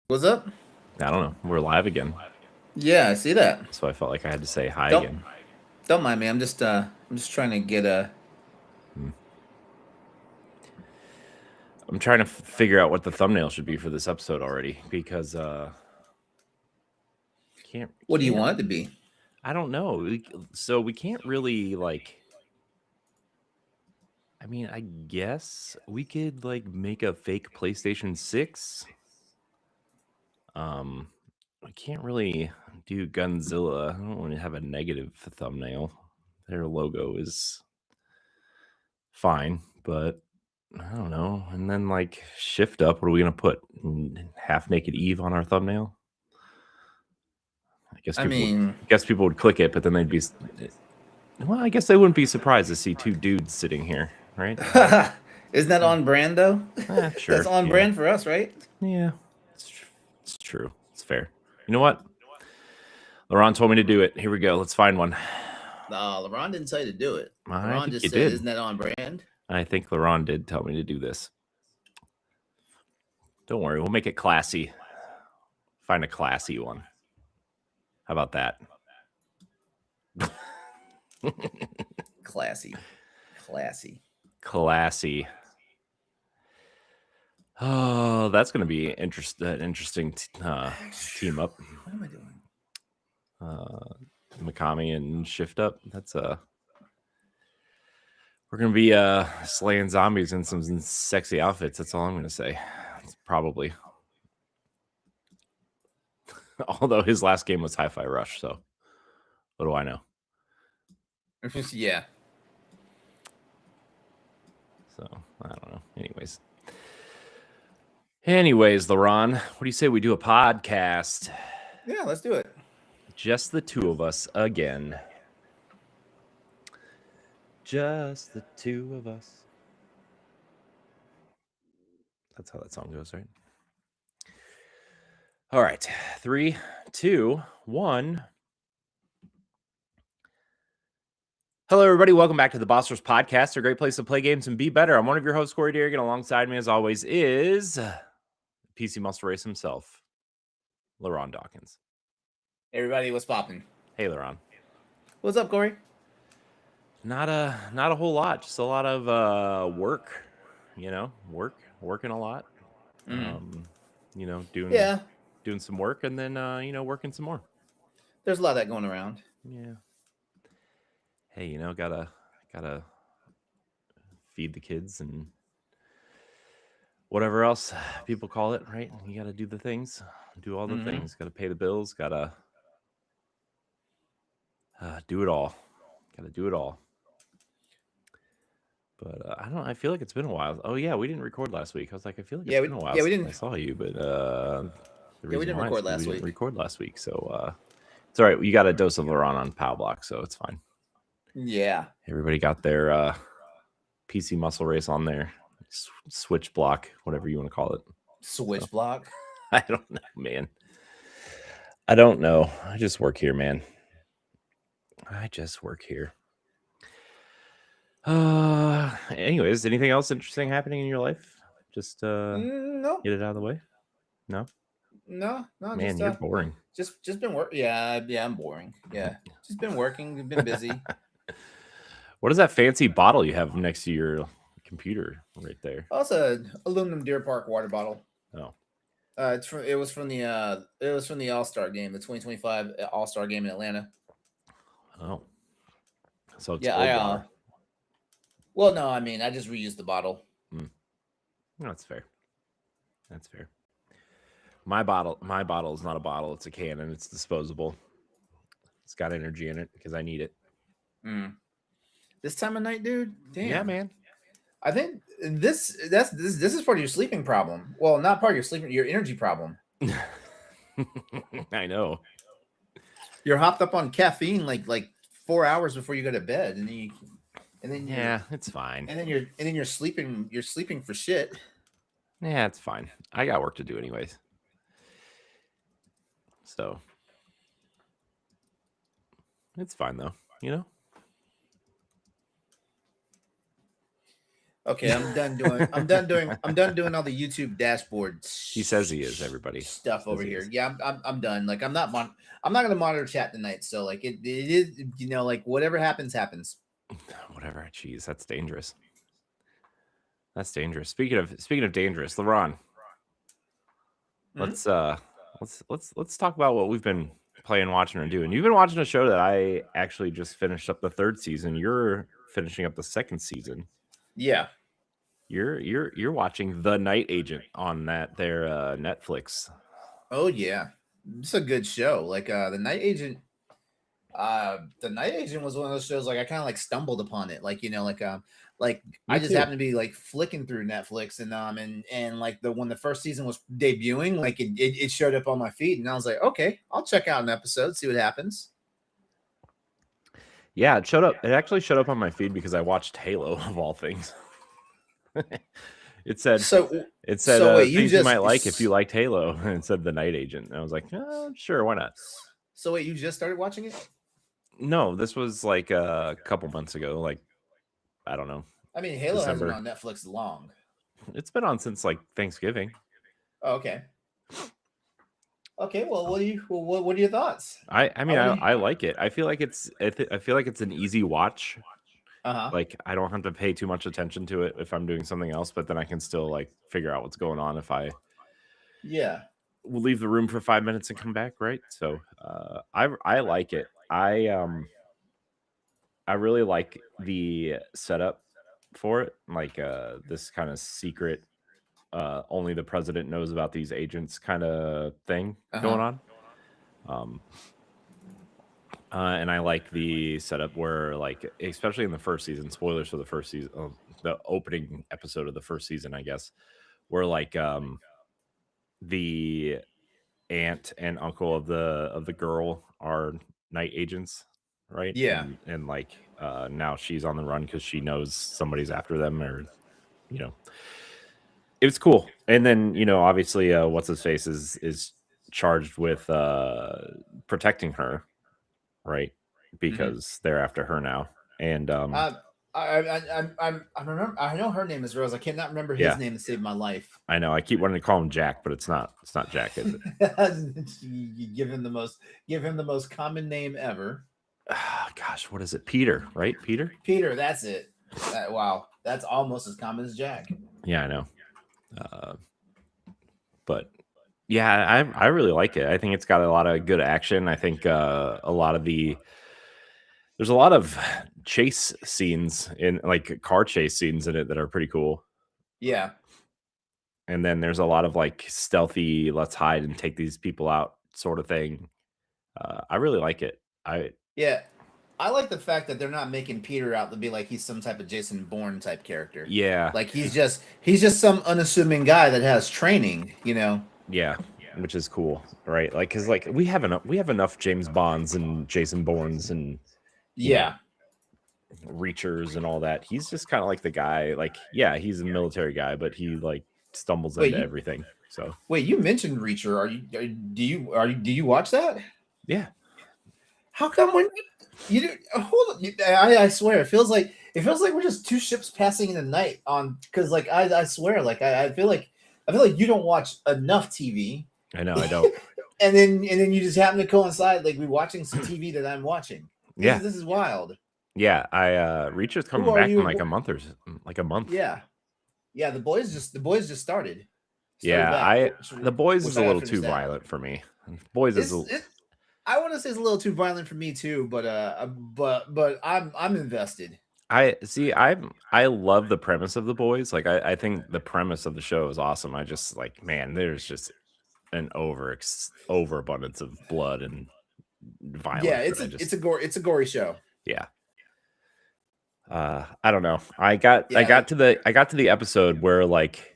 What's up? I don't know. We're live again. Yeah, I see that. So I felt like I had to say hi Don't again. don't mind me. I'm just trying to get a. Hmm. I'm trying to figure out what the thumbnail should be for this episode already because can't What do you can't want it to be? I don't know. So we can't really I mean, I guess we could make a fake PlayStation 6. Um I can't really do Gunzilla. I don't want to have a negative thumbnail. Their logo is fine, but I don't know. And then shift up. What are we gonna put? Half naked Eve on our thumbnail? I guess I people would. mean, I guess people would click it, but then they'd be. Well, I guess they wouldn't be surprised to see two dudes sitting here, right? isn't that on brand though? That's Sure. on Yeah. brand for us, right? Yeah. It's true. It's fair. You know what? Laurent told me to do it. Here we go. Let's find one. No, LeBron didn't tell you to do it. I LeBron think you just said, did. "Isn't that on brand?" I think Laurent did tell me to do this. Don't worry. We'll make it classy. Find a classy one. How about that? Classy, classy. Classy. Oh, that's going to be interesting team up. What am I doing? Mikami and Shift Up. We're going to be slaying zombies in some sexy outfits. That's all I'm going to say. It's probably. Although his last game was Hi-Fi Rush, so what do I know? Yeah. So I don't know. Anyways, Laron, what do you say we do a podcast? Yeah, let's do it. Just the two of us again. Just the two of us. That's how that song goes, right? All right. 3, 2, 1. Hello, everybody. Welcome back to the Bossers Podcast, a great place to play games and be better. I'm one of your hosts, Corey Derrigan. Alongside me, as always, is PC Muscle Race himself, Laron Dawkins. Everybody, what's popping? Hey, Laron. What's up, Corey? Not a whole lot. Just a lot of work. Working a lot. Mm. Doing Yeah, some work and then working some more. there's a lot of that going around. Yeah. Hey, gotta feed the kids and whatever else people call it, right? You got to do the things, do all the Mm-hmm. things, got to pay the bills, got to do it all. Got to do it all. But I don't know. I feel like it's been a while. Oh, yeah. We didn't record last week. I was like, I feel like it's Yeah, we been a while yeah we since didn't I saw you. But the yeah we reason didn't why is record because we last didn't week. record last week. So it's all right. You got a dose of Laurent on Pow Block, so it's fine. Yeah. Everybody got their PC muscle race on there. Switch block, whatever you want to call it. Switch So, block. I don't know, man. I don't know. I just work here, man. I just work here. Anyways, anything else interesting happening in your life? Just No, get it out of the way. No, no, man, you're boring. just been work. Yeah, I'm boring. Yeah, just been working. Been busy. What is that fancy bottle you have next to your computer right there? Also, aluminum Deer Park water bottle. Oh, It was from the All Star game, the 2025 All Star game in Atlanta. oh, so it's Yeah, old water. well, no, I mean, I just reused the bottle. Mm. No, that's fair. That's fair. My bottle is not a bottle; it's a can, and it's disposable. It's got energy in it because I need it. Mm. This time of night, dude. Yeah, Damn. man. I think this is part of your sleeping problem. Well, not part of your energy problem. I know. You're hopped up on caffeine like 4 hours before you go to bed, and then you're Yeah, it's fine. and then you're sleeping for shit. Yeah, it's fine. I got work to do anyways. So it's fine though, you know? Okay, I'm done doing. I'm done doing. I'm done doing all the YouTube dashboard. He says he is, everybody. Stuff over Says he here. is. Yeah, I'm done. Like I'm not. I'm not gonna monitor chat tonight. So like it is. You know, like whatever happens, happens. Whatever. Jeez, that's dangerous. That's dangerous. Speaking of dangerous, LeBron. Let's talk about what we've been playing, watching, or doing. You've been watching a show that I actually just finished up the 3rd season. You're finishing up the 2nd season. Yeah. You're watching The Night Agent on that their Netflix. Oh yeah, it's a good show. Like the Night Agent. The Night Agent was one of those shows. Like I kind of like stumbled upon it. Like I just too. happened to be like flicking through Netflix and like when the first season was debuting, like it showed up on my feed, and I was like, okay, I'll check out an episode, see what happens. Yeah, it showed up. It actually showed up on my feed because I watched Halo of all things. It said wait, things you might like if you liked Halo, and it said The Night Agent. And I was like, sure, why not? So wait, you just started watching it? No, this was like a couple months ago. Like, I don't know. I mean, Halo December. hasn't been on Netflix long. It's been on since like Thanksgiving. Oh, okay. Okay, well, what are your thoughts? I mean, I like it. I feel like it's an easy watch. Like I don't have to pay too much attention to it if I'm doing something else, but then I can still like figure out what's going on if I will leave the room for 5 minutes and come back, right? So I like it. I really like the setup for it, like this kind of secret only the president knows about these agents kind of thing going on. And I like the setup where, like, especially in the first season, spoilers for the first season, the opening episode of the first season, I guess, where like the aunt and uncle of the girl are night agents, right? Yeah. And like now she's on the run because she knows somebody's after them, or it was cool. And then obviously what's his face is charged with protecting her, right? Because they're after her now. And I remember. I know her name is Rose. I cannot remember his name to save my life. I know. I keep wanting to call him Jack, but it's not. It's not Jack, is it? You give him the most common name ever. Gosh, what is it? Peter, right? Peter. Peter. That's it. Wow, that's almost as common as Jack. Yeah, I know. But yeah, I really like it. I think it's got a lot of good action. I think there's a lot of chase scenes in, like, car chase scenes in it that are pretty cool. Yeah. And then there's a lot of like stealthy, let's hide and take these people out sort of thing. I really like it. I like the fact that they're not making Peter out to be like he's some type of Jason Bourne type character. Yeah. Like he's just some unassuming guy that has training, Yeah, which is cool, right? Like, cause like we have enough James Bonds and Jason Bournes and Reachers and all that. He's just kind of like the guy. Like, yeah, he's a military guy, but he like stumbles into everything. So wait, you mentioned Reacher. Do you watch that? Yeah. How come when you do? Hold on, I swear it feels like we're just two ships passing in the night on, because like I swear, like I feel like you don't watch enough TV. I know I don't. and then you just happen to coincide, like we're watching some TV that I'm watching. This is wild. Yeah, Reacher's coming back in like a month. Yeah, the boys just started. The Boys is a little too violent for me. Boys is I want to say it's a little too violent for me too, but I'm invested. I love the premise of The Boys. Like I think the premise of the show is awesome. I just like, man, there's just an overabundance of blood and violence. Yeah, it's a gory show. Yeah. I don't know. I got to the episode where like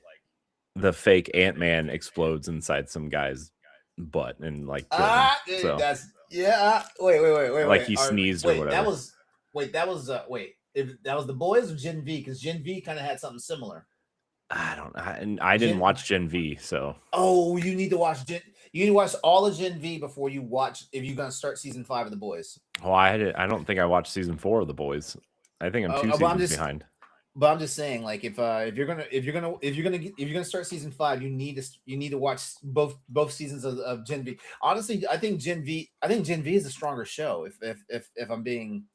the fake Ant-Man explodes inside some guy's butt and like wait. Like he sneezed or whatever. That was The Boys or Gen V? Because Gen V kind of had something similar. I didn't watch Gen V, so. Oh, you need to watch all of Gen V before you watch, if you're gonna start season 5 of The Boys. Oh, I don't think I watched season 4 of The Boys. I think I'm 2 seasons behind. but I'm just saying, like, if you're gonna start season 5, you need to watch both seasons of Gen V. Honestly, I think Gen V is a stronger show. If I'm being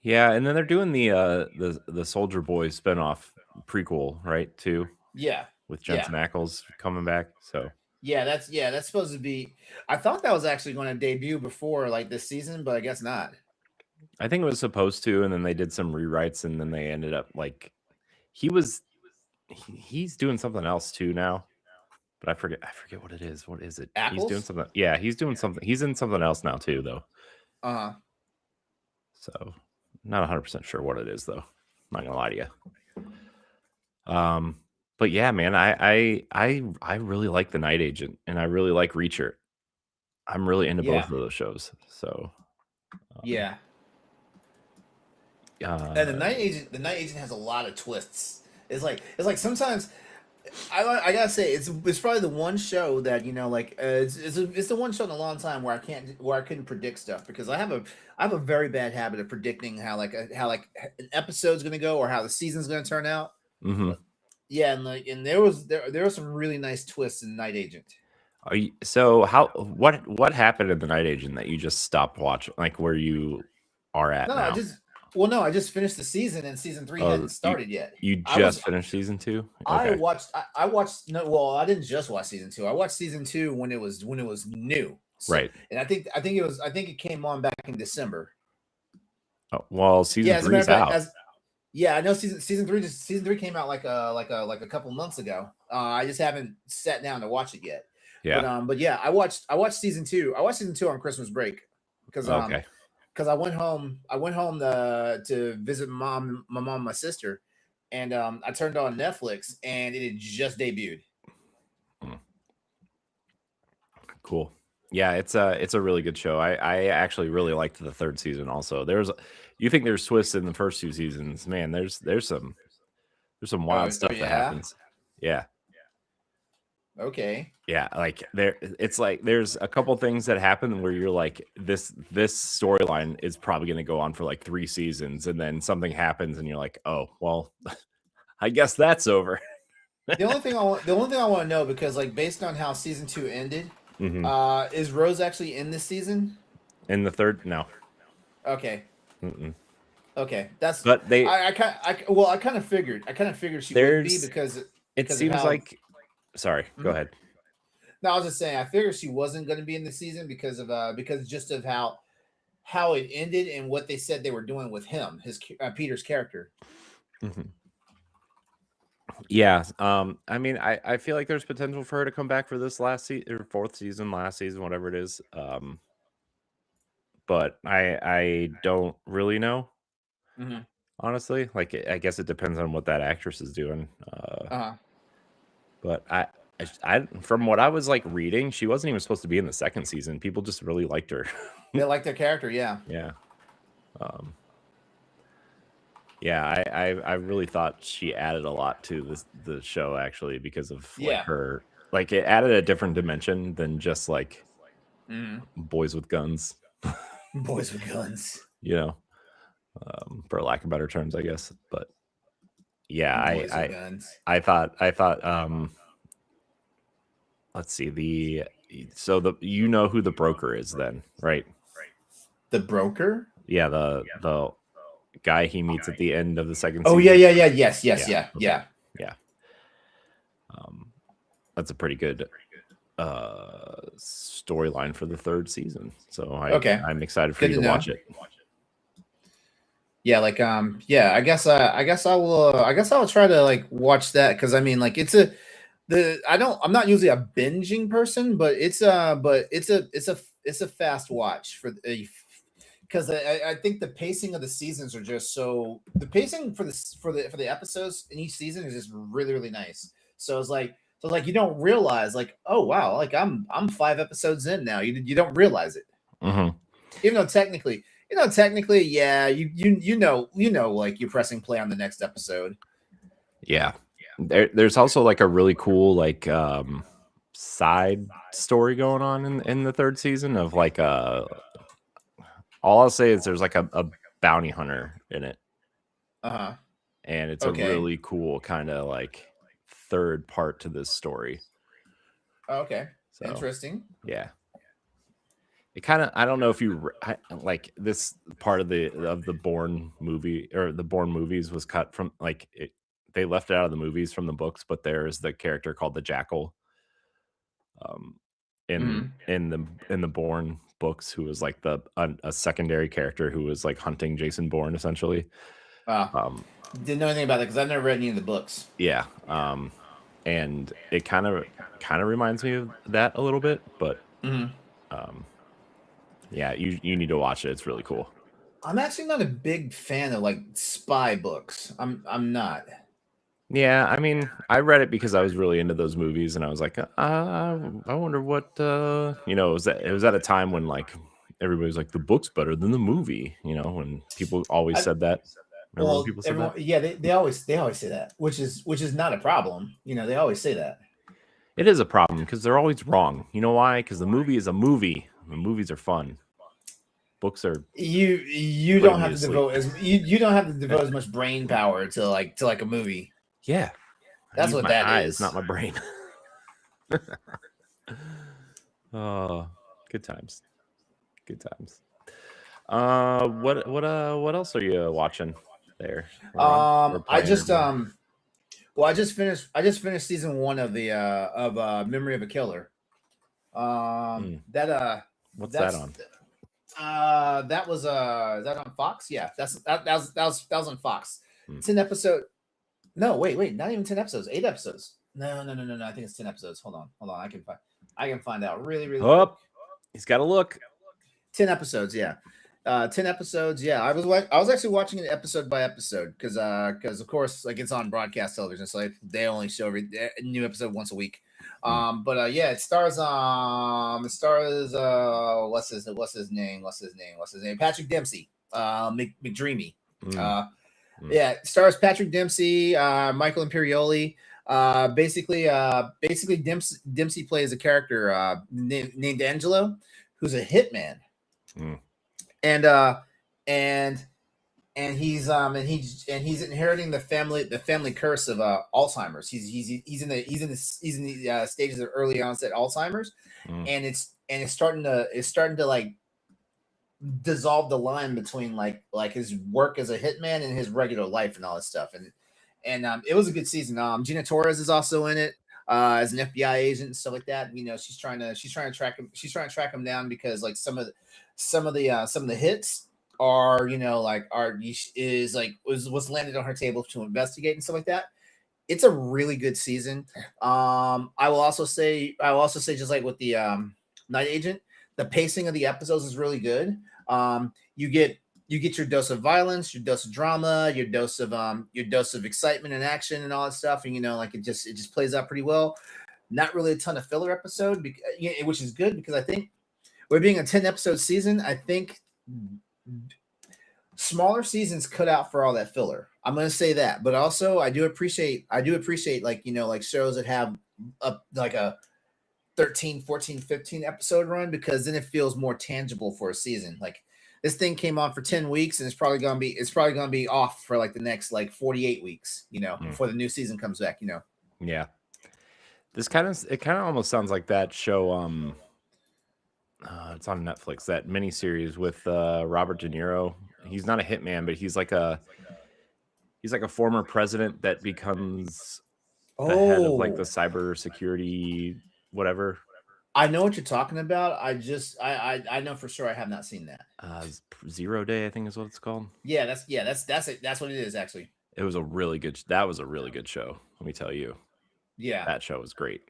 Yeah, and then they're doing the Soldier Boy spinoff prequel, right? Too, yeah with yeah Jensen Ackles coming back. So that's supposed to be. I thought that was actually going to debut before like this season, but I guess not. I think it was supposed to, and then they did some rewrites, and then they ended up like he's doing something else too now. But I forget what it is. What is it? He's doing Ackles. something. Yeah, he's doing something. He's in something else now too, though. Uh huh. So not 100% sure what it is, though. Not gonna lie to you. But yeah, man, I really like the Night Agent, and I really like Reacher. I'm really into both Yeah of those shows. So yeah. And uh, the Night Agent has a lot of twists. It's like sometimes I gotta say it's probably the one show that like it's the one show in a long time where I couldn't predict stuff because I have a very bad habit of predicting how like an episode's gonna go or how the season's gonna turn out. mhm. Yeah, and there were some really nice twists in Night Agent. So what happened in the Night Agent that you just stopped watching? Like where you are at No, now? I just finished the season and season 3 Oh, hadn't started yet. you I was just finished season 2? I Okay. watched I watched no well I didn't just watch season 2. I watched season 2 when it was new. So Right. and I think it came on back in December. Oh, well, season Yeah, as a 3 matter is of fact, out. as yeah, I know season 3 came out like a couple months ago. I just haven't sat down to watch it yet. Yeah. But yeah, I watched season 2. I watched season 2 on Christmas break because Okay. I went home to visit my mom, and my sister, and I turned on Netflix and it had just debuted. Mm, cool. Yeah, it's a really good show. I actually really liked the third season also. You think there's twists in the first 2 seasons. Man, there's some wild Oh stuff that yeah. happens. Yeah. Okay. Yeah, like it's like there's a couple things that happen where you're like this storyline is probably going to go on for like 3 seasons, and then something happens and you're like, "Oh, well, I guess that's over." The only thing I want to know because like based on how season 2 ended, Mhm. is Rose actually in this season? In the third, no. Okay. Mm-mm. Okay. That's But they I kind of figured. I kind of figured she wouldn't be there's it because of seems how like sorry, go Mhm. ahead. No, I was just saying I figured she wasn't going to be in the season because just of how it ended and what they said they were doing with him, Peter's character. Mhm. Yeah, I mean, I feel like there's potential for her to come back for this last season or fourth season, last season, whatever it is. But I don't really know, Hmm. honestly. Like, I guess it depends on what that actress is doing. Uh-huh. But from what I was like reading, she wasn't even supposed to be in the second season. People just really liked her. They like their character, yeah. Yeah. Um, yeah, I really thought she added a lot to the show actually because of like Yeah. her like it added a different dimension than just like Hmm. boys with guns, Boys with guns. you know, for lack of better terms, I guess. But yeah, Boys with guns. I thought let's see the you know who the broker is then, right? The broker? Yeah, the guy he meets at the end of the second Oh season. yeah. Yes, Yeah, okay. yeah. Yeah. That's a pretty good storyline for the third season. So Okay. I'm excited for Good you to to know. watch it. Yeah, like yeah, I guess I guess I'll try to like watch that because I mean like it's a the I don't I'm not usually a binging person, but it's a fast watch for because I think the pacing of the seasons are just so the pacing for the episodes in each season is just really nice. So like you don't realize like oh wow like I'm 5 episodes in now you don't realize it Mhm. even though technically yeah you know like you're pressing play on the next episode. Yeah. There's also like a really cool like side story going on in the third season of like all I'll say is there's like a bounty hunter in it. Uh huh. and it's a Okay. really cool kind of like third part to this story. Okay. So Interesting. yeah, it kind of, I don't know if you like this part of the Bourne movie, or the Bourne movies was cut from like it, they left it out of the movies from the books, but there's the character called the Jackal um in Mhm. in the Bourne books, who was like a secondary character who was like hunting Jason Bourne essentially. Uh, um didn't know anything about that because I've never read any of the books. yeah, and it kind of reminds me of that a little bit, but Mhm. um yeah, you need to watch it. It's really cool. I'm actually not a big fan of like spy books. I'm not. Yeah, I mean, I read it because I was really into those movies, and I was like, I wonder what it was at a time when like everybody was like, the book's better than the movie, when people always I, said that. Remember when well, people said everyone, that? yeah, they always say that, which is not a problem. They always say that. It is a problem because they're always wrong. You know why? Because the movie is a movie. The movies are fun. Books are You putting don't you have to to sleep. devote you don't have to devote as much brain power to like a movie. Yeah, I That's use what my that eyes, is. not my brain. Oh, good times. Good times. What else are you watching there, Ron? Or I playing or just doing? well, I just finished season 1 of the of Memory of a Killer. Mm, That what's that that's on? that was is that on Fox? Yeah, that was on Fox. Mm. 10 episode. No, wait, not even 10 episodes. 8 episodes. No. I think it's 10 episodes. Hold on. I can find out really, really quick. Oh, he's got to look. 10 episodes. Yeah, 10 episodes. Yeah, I was actually watching it episode by episode because of course like it's on broadcast television, so they only show every new episode once a week. Mm, Yeah, it stars what's his name, Patrick Dempsey, McDreamy. mm, Uh, mm, yeah, it stars Patrick Dempsey, Michael Imperioli. Basically, Dempsey plays a character named Angelo, who's a hitman, mm, and uh, and and he's inheriting the family curse of Alzheimer's. He's in the stages of early onset Alzheimer's, mm, and it's starting to like dissolve the line between like his work as a hitman and his regular life and all this stuff. And it was a good season. Gina Torres is also in it as an FBI agent and stuff like that. She's trying to track him down because like some of the hits are is like was landed on her table to investigate and stuff like that. It's a really good season. I will also say just like with the Night Agent, the pacing of the episodes is really good. You get your dose of violence, your dose of drama, your dose of excitement and action and all that stuff, and like it just plays out pretty well. Not really a ton of filler episode, which is good because I think with being a 10 episode season, I think smaller seasons cut out for all that filler. I'm gonna say that, but also I do appreciate like shows that have a 13, 14, 15 episode run because then it feels more tangible for a season. Like this thing came on for 10 weeks and it's probably gonna be off for like the next like 48 weeks, mm. before the new season comes back. Yeah, it kind of almost sounds like that show. It's on Netflix. That miniseries with Robert De Niro. He's not a hitman, but he's like a former president that becomes the head of like the Oh, cybersecurity whatever. I know what you're talking about. I know for sure I have not seen that. 0 Day, I think is what it's called. Yeah, that's it. That's what it is actually. That was a really good show. Let me tell you, Yeah. that show was great.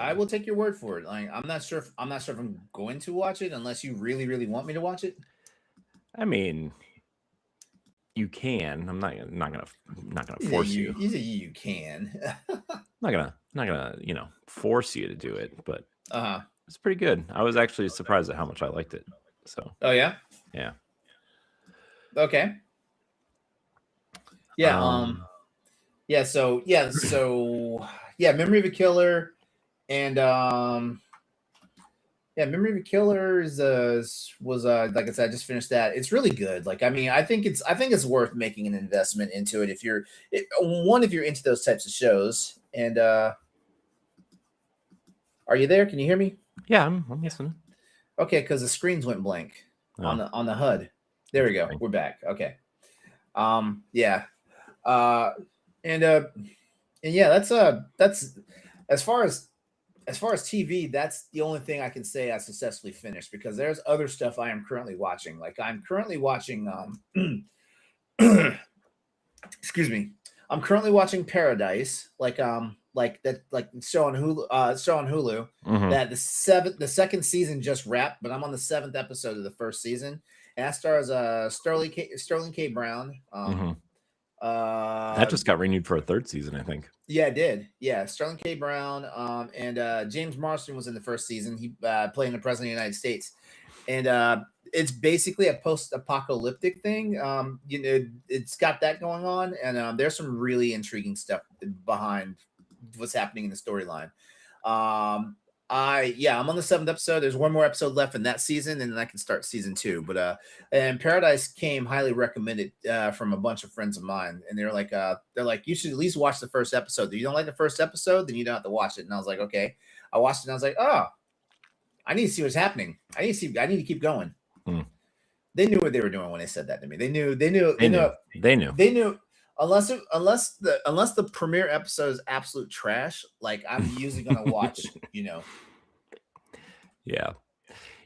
I So, will take your word for it. Like I'm not sure if I'm going to watch it unless you really, really want me to watch it. I mean, you can. Not gonna force you. You say you can. Not gonna force you to do it, but Uh-huh. it's pretty good. I was actually surprised at how much I liked it. So Oh yeah. yeah. Okay. Yeah. Um. Yeah. So yeah. Memory of a Killer, and Yeah, Memory of a Killer was like I said, I just finished that. It's really good. Like I mean, I think it's worth making an investment into it if you're if you're into those types of shows. And are you there? Can you hear me? Yeah, I'm listening. Okay, because the screens went blank Oh, on the HUD. There we go. interesting. We're back. Okay. Yeah. Uh and uh and yeah, that's as far as TV, that's the only thing I can say I successfully finished because there's other stuff I am currently watching. Like I'm currently watching excuse me. I'm currently watching Paradise, like that like show on Hulu Hmm. that the second season just wrapped, but I'm on the seventh episode of the first season. And that stars Sterling K. Brown. Hmm. That Uh just got renewed for a third season, I think. Yeah, it did. Yeah, Sterling K. Brown, and James Marsden was in the first season. He playing the president of the United States, and it's basically a post-apocalyptic thing. It's got that going on, and there's some really intriguing stuff behind what's happening in the storyline. I'm on the seventh episode. There's one more episode left in that season, and then I can start season two. But and Paradise came highly recommended from a bunch of friends of mine, and they're like, you should at least watch the first episode. If you don't like the first episode, then you don't have to watch it. And I was like, okay. I watched it, and I was like, oh, I need to see what's happening. I need to keep going. Hmm. They knew what they were doing when they said that to me. They knew. They knew. Unless the premiere episode is absolute trash, like I'm usually gonna watch. Yeah.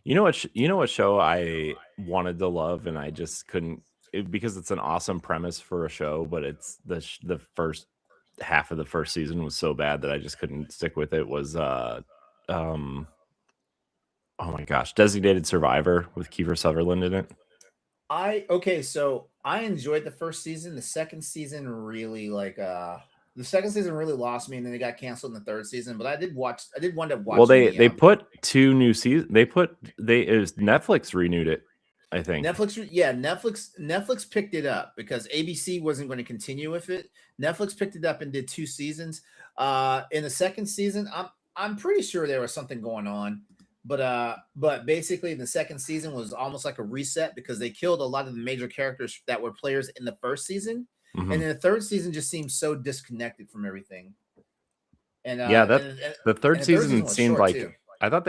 You know what show I wanted to love and I just couldn't because it's an awesome premise for a show, but it's the first half of the first season was so bad that I just couldn't stick with it was um oh my gosh, Designated Survivor with Kiefer Sutherland in it. So I enjoyed the first season. The second season really lost me, and then it got canceled in the third season. But I did wind up Well, watching they put two new seasons. It was Netflix renewed it, I think. Netflix picked it up because ABC wasn't going to continue with it. Netflix picked it up and did two seasons. In the second season, I'm pretty sure there was something going on. But basically the second season was almost like a reset because they killed a lot of the major characters that were players in the first season. Mhm. And then the third season just seems so disconnected from everything. And Yeah, the third and season was seemed short, like too. I thought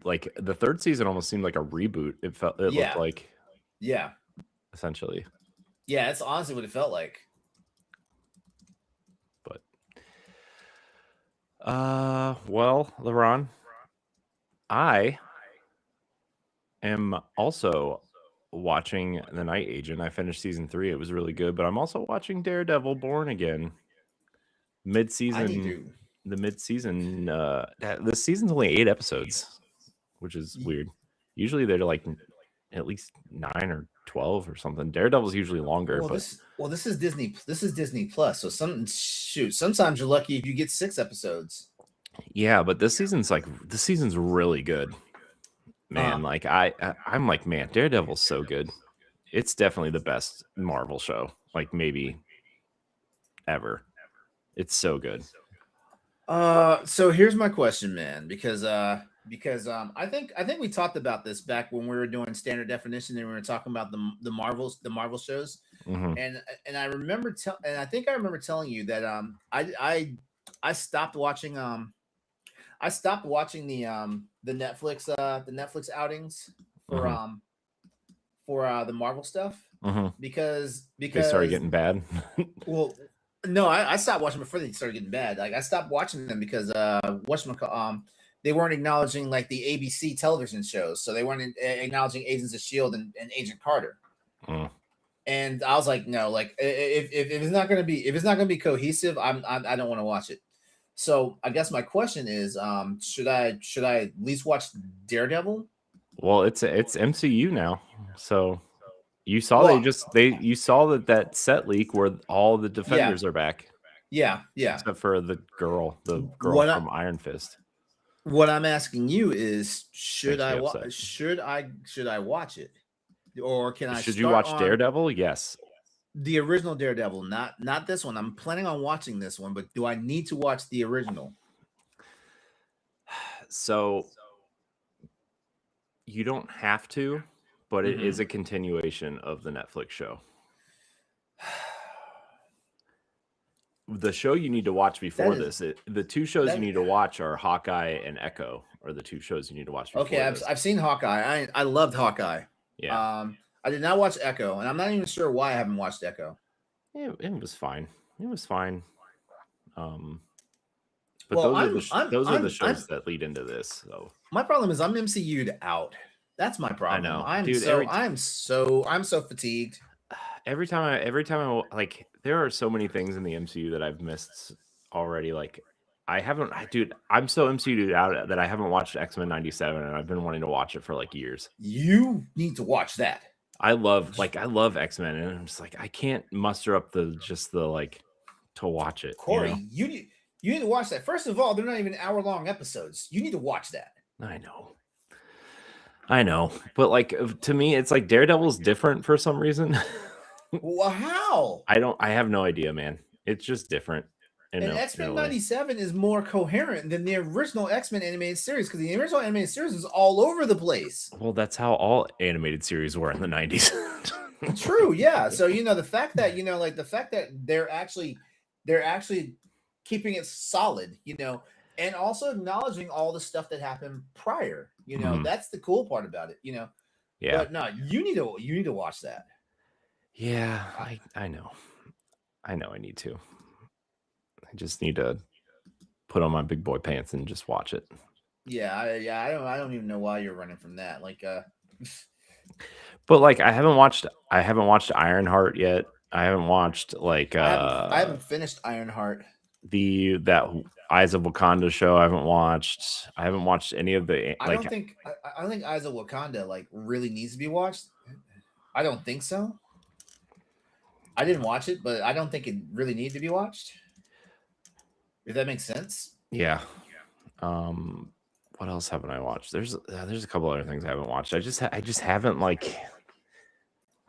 like the third season almost seemed like a reboot. It looked Yeah. like Yeah. essentially. Yeah, that's honestly what it felt like. But well, LeRon, I am also watching The Night Agent. I finished season 3. It was really good, but I'm also watching Daredevil Born Again. Mid-season. The mid-season this season's only 8 episodes, which is weird. Usually they're like at least 9 or 12 or something. Daredevil's usually longer. Well, this is Disney. This is Disney Plus. So sometimes you're lucky if you get 6 episodes. Yeah, but this season's really good, man. Like I'm like, man, Daredevil's so good. It's definitely the best Marvel show, like maybe ever. It's so good. So here's my question, man, because I think we talked about this back when we were doing standard definition and we were talking about the Marvel shows. Mm-hmm. And I remember I think I remember telling you that I stopped watching the Netflix outings for the Marvel stuff because they started getting bad. Well, no, I stopped watching before they started getting bad. Like I stopped watching them because they weren't acknowledging like the ABC television shows, so they weren't acknowledging Agents of Shield and Agent Carter. And I was like, no, like if it's not gonna be cohesive, I don't want to watch it. So I guess my question is, should I at least watch Daredevil? Well, it's MCU now, so you saw you saw that set leak where all the Defenders are back. Yeah. Except for the girl from Iron Fist. What I'm asking you is, should I watch it, or can I? Should you watch Daredevil? Yes. The original Daredevil, not this one. I'm planning on watching this one, but do I need to watch the original? So You don't have to, but it Mhm. is a continuation of the Netflix show. The show you need to watch before the two shows you need to watch are Hawkeye and Echo, are the two shows you need to watch before Okay, this. I've seen Hawkeye. I loved Hawkeye. Yeah. I did not watch Echo, and I'm not even sure why I haven't watched Echo. It was fine. It was fine. But Well, those are the shows that lead into this. So my problem is I'm MCU'd out. That's my problem. I know, I'm dude. I'm so fatigued. Every time I like, there are so many things in the MCU that I've missed already. Like, dude, I'm so MCU'd out that I haven't watched X-Men '97, and I've been wanting to watch it for like years. You need to watch that. I love X-Men, and I'm just like, I can't muster up the to watch it. Corey, you need to watch that. First of all, they're not even hour-long episodes. You need to watch that. I know, but like, to me, it's like Daredevil's different for some reason. Well, how? I have no idea, man. It's just different. And X-Men '97 is more coherent than the original X-Men animated series, because the original animated series is all over the place. Well, that's how all animated series were in the 90s. True, yeah. So the fact that they're actually keeping it solid, and also acknowledging all the stuff that happened prior. That's the cool part about it. Yeah. But no, you need to watch that. Yeah, I know. I need to. I just need to put on my big boy pants and just watch it. Yeah, I don't even know why you're running from that. But like, I haven't watched Ironheart yet. I haven't watched I haven't finished Ironheart. That Eyes of Wakanda show I haven't watched. I haven't watched any of the I don't think Eyes of Wakanda really needs to be watched. I don't think so. I didn't watch it, but I don't think it really needed to be watched. If that makes sense. Yeah. What else haven't I watched? There's a couple other things I haven't watched. I just haven't, like,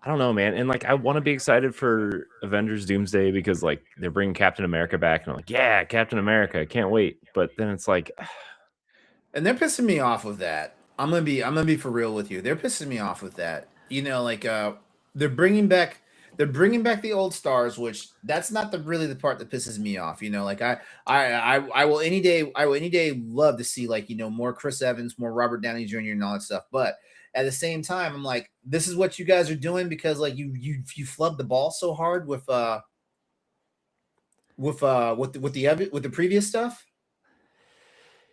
I don't know, man. And like, I want to be excited for Avengers Doomsday because like they're bringing Captain America back, and I'm like, yeah, Captain America, I can't wait. But then it's like, and they're pissing me off with that. I'm gonna be for real with you. They're pissing me off with that. They're bringing back the old stars, which that's not really the part that pisses me off. I will any day love to see more Chris Evans, more Robert Downey Jr. and all that stuff. But at the same time, I'm like, this is what you guys are doing because you flubbed the ball so hard with the previous stuff.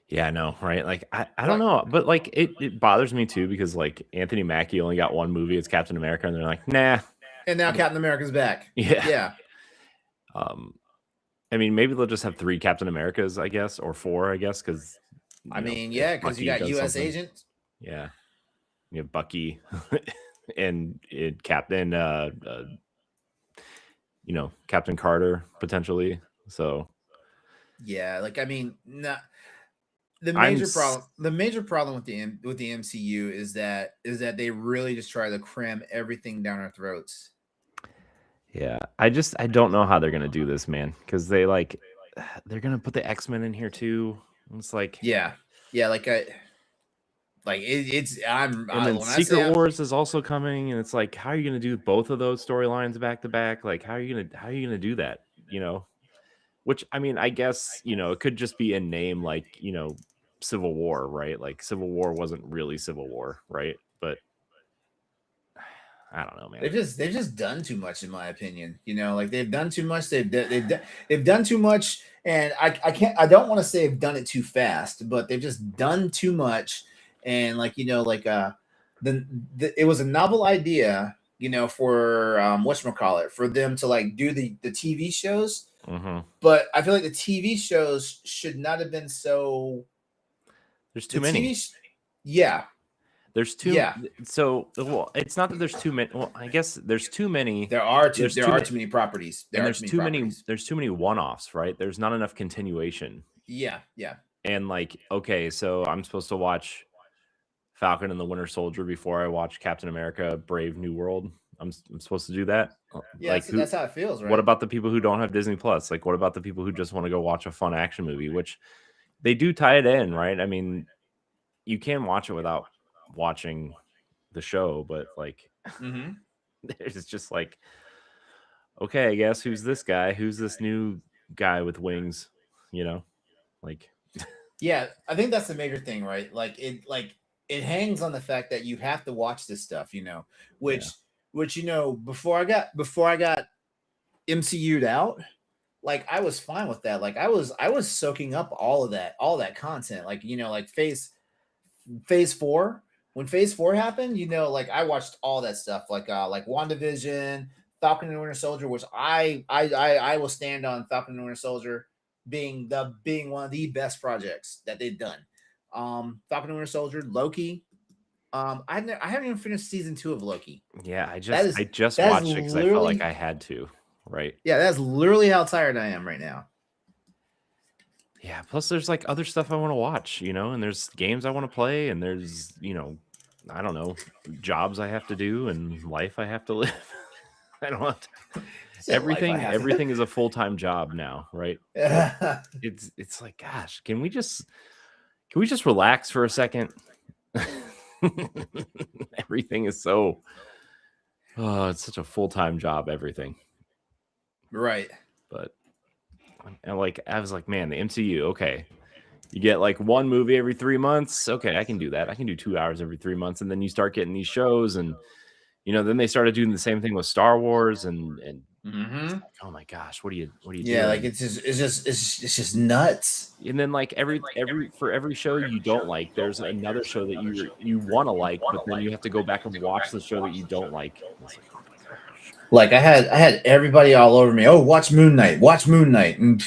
Yeah, I know, right? Like, I don't know, but like it bothers me too because like Anthony Mackie only got one movie as Captain America, and they're like, nah. And now Captain America's back. Yeah. I mean, maybe they'll just have 3 Captain Americas, I guess, or 4, I guess, because because you got U.S. Agent. Yeah, you have Bucky and Captain, Captain Carter potentially. So yeah, the major problem with the MCU is that they really just try to cram everything down our throats. Yeah, I don't know how they're gonna do this, man, because they're gonna put the X-Men in here too. It's like, Secret Wars is also coming, and it's like, how are you gonna do both of those storylines back to back? Like, how are you gonna do that? Which, I mean, I guess it could just be in name, like Civil War, right? Like, Civil War wasn't really Civil War, right? But I don't know, man. They've just done too much, in my opinion. They've done too much. They've done too much, and I don't want to say they've done it too fast, but they've just done too much. And it was a novel idea, for whatchamacallit, for them to do the TV shows. Mm-hmm. But I feel like the TV shows should not have been so. There's too many. Yeah. There's too. Yeah. So, well, it's not that there's too many. Well, I guess there's too many. There are too many properties. There's too many one-offs, right? There's not enough continuation. Yeah. And okay, so I'm supposed to watch Falcon and the Winter Soldier before I watch Captain America: Brave New World. I'm supposed to do that. Yeah, that's how it feels, right? What about the people who don't have Disney Plus? What about the people who just want to go watch a fun action movie, which they do tie it in, right? I mean, you can watch it without watching the show, but like Mm-hmm. it's just like, okay, I guess who's this guy? Who's this new guy with wings? You know, like Yeah, I think that's the major thing, right? Like it hangs on the fact that you have to watch this stuff, yeah, which before I got MCU'd out, like I was fine with that. Like I was soaking up all that content. Like, like phase 4, when phase 4 happened, like I watched all that stuff, like WandaVision, Falcon and Winter Soldier, which I will stand on Falcon and Winter Soldier being one of the best projects that they've done. Falcon and Winter Soldier, Loki. I haven't even finished season 2 of Loki. yeah. That is I just that is watched it because I felt like literally I had to, right? yeah, that's literally how tired I am right now. Yeah. Plus, there's like other stuff I want to watch, and there's games I want to play, and there's I don't know, jobs I have to do, and life I have to live. I don't want everything is a full-time job now, right? It's like, gosh, can we just relax for a second? Everything is so it's such a full-time job, everything. Right. But and like I was like, man, the MCU, okay. You get like one movie every 3 months. Okay, I can do that. I can do 2 hours every 3 months. And then you start getting these shows, and then they started doing the same thing with Star Wars, and Mm-hmm. like, oh my gosh, what are you Yeah, doing? like it's just nuts. And then like for every show you don't like, there's another show that you want to like, but then you have to go back and watch the show that you don't like. It's like, oh my gosh. Like I had everybody all over me. Oh, watch Moon Knight. Watch Moon Knight. And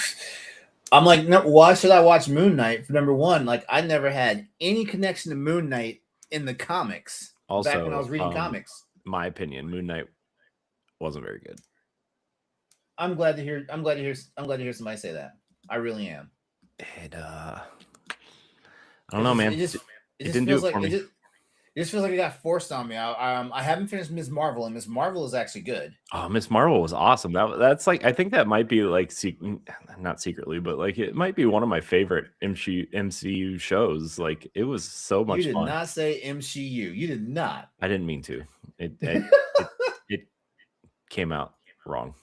I'm like, no, why should I watch Moon Knight? For number one, like I never had any connection to Moon Knight in the comics. Also, back when I was reading comics. My opinion, Moon Knight wasn't very good. I'm glad to hear somebody say that. I really am. I don't know, man. It didn't do it for me. It just feels like it got forced on me. I haven't finished Ms. Marvel, and Ms. Marvel is actually good. Oh, Ms. Marvel was awesome. That's like, I think that might be like not secretly, but like it might be one of my favorite MCU shows. Like it was so much fun. You did not say MCU. You did not. I didn't mean to. It came out wrong.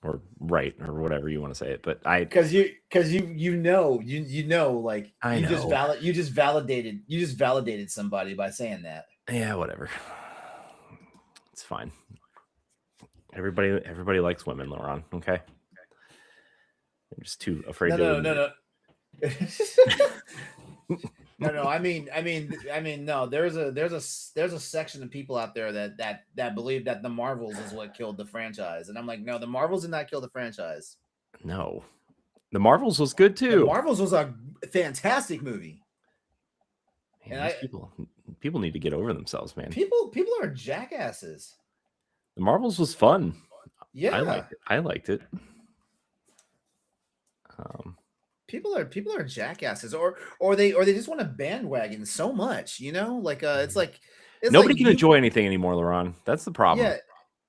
Or right, or whatever you want to say it, but because you like I know. You just validated somebody by saying that. Yeah, whatever. It's fine. Everybody likes women, Laurent. Okay, I'm just too afraid. No. No. I mean, no. There's a section of people out there that believe that the Marvels is what killed the franchise, and I'm like, no, the Marvels did not kill the franchise. No, the Marvels was good too. The Marvels was a fantastic movie. Man, and people need to get over themselves, man. People are jackasses. The Marvels was fun. Yeah, I liked it. People are jackasses, or they just want to bandwagon so much, like it's like nobody can enjoy anything anymore, Laurent. That's the problem. Yeah,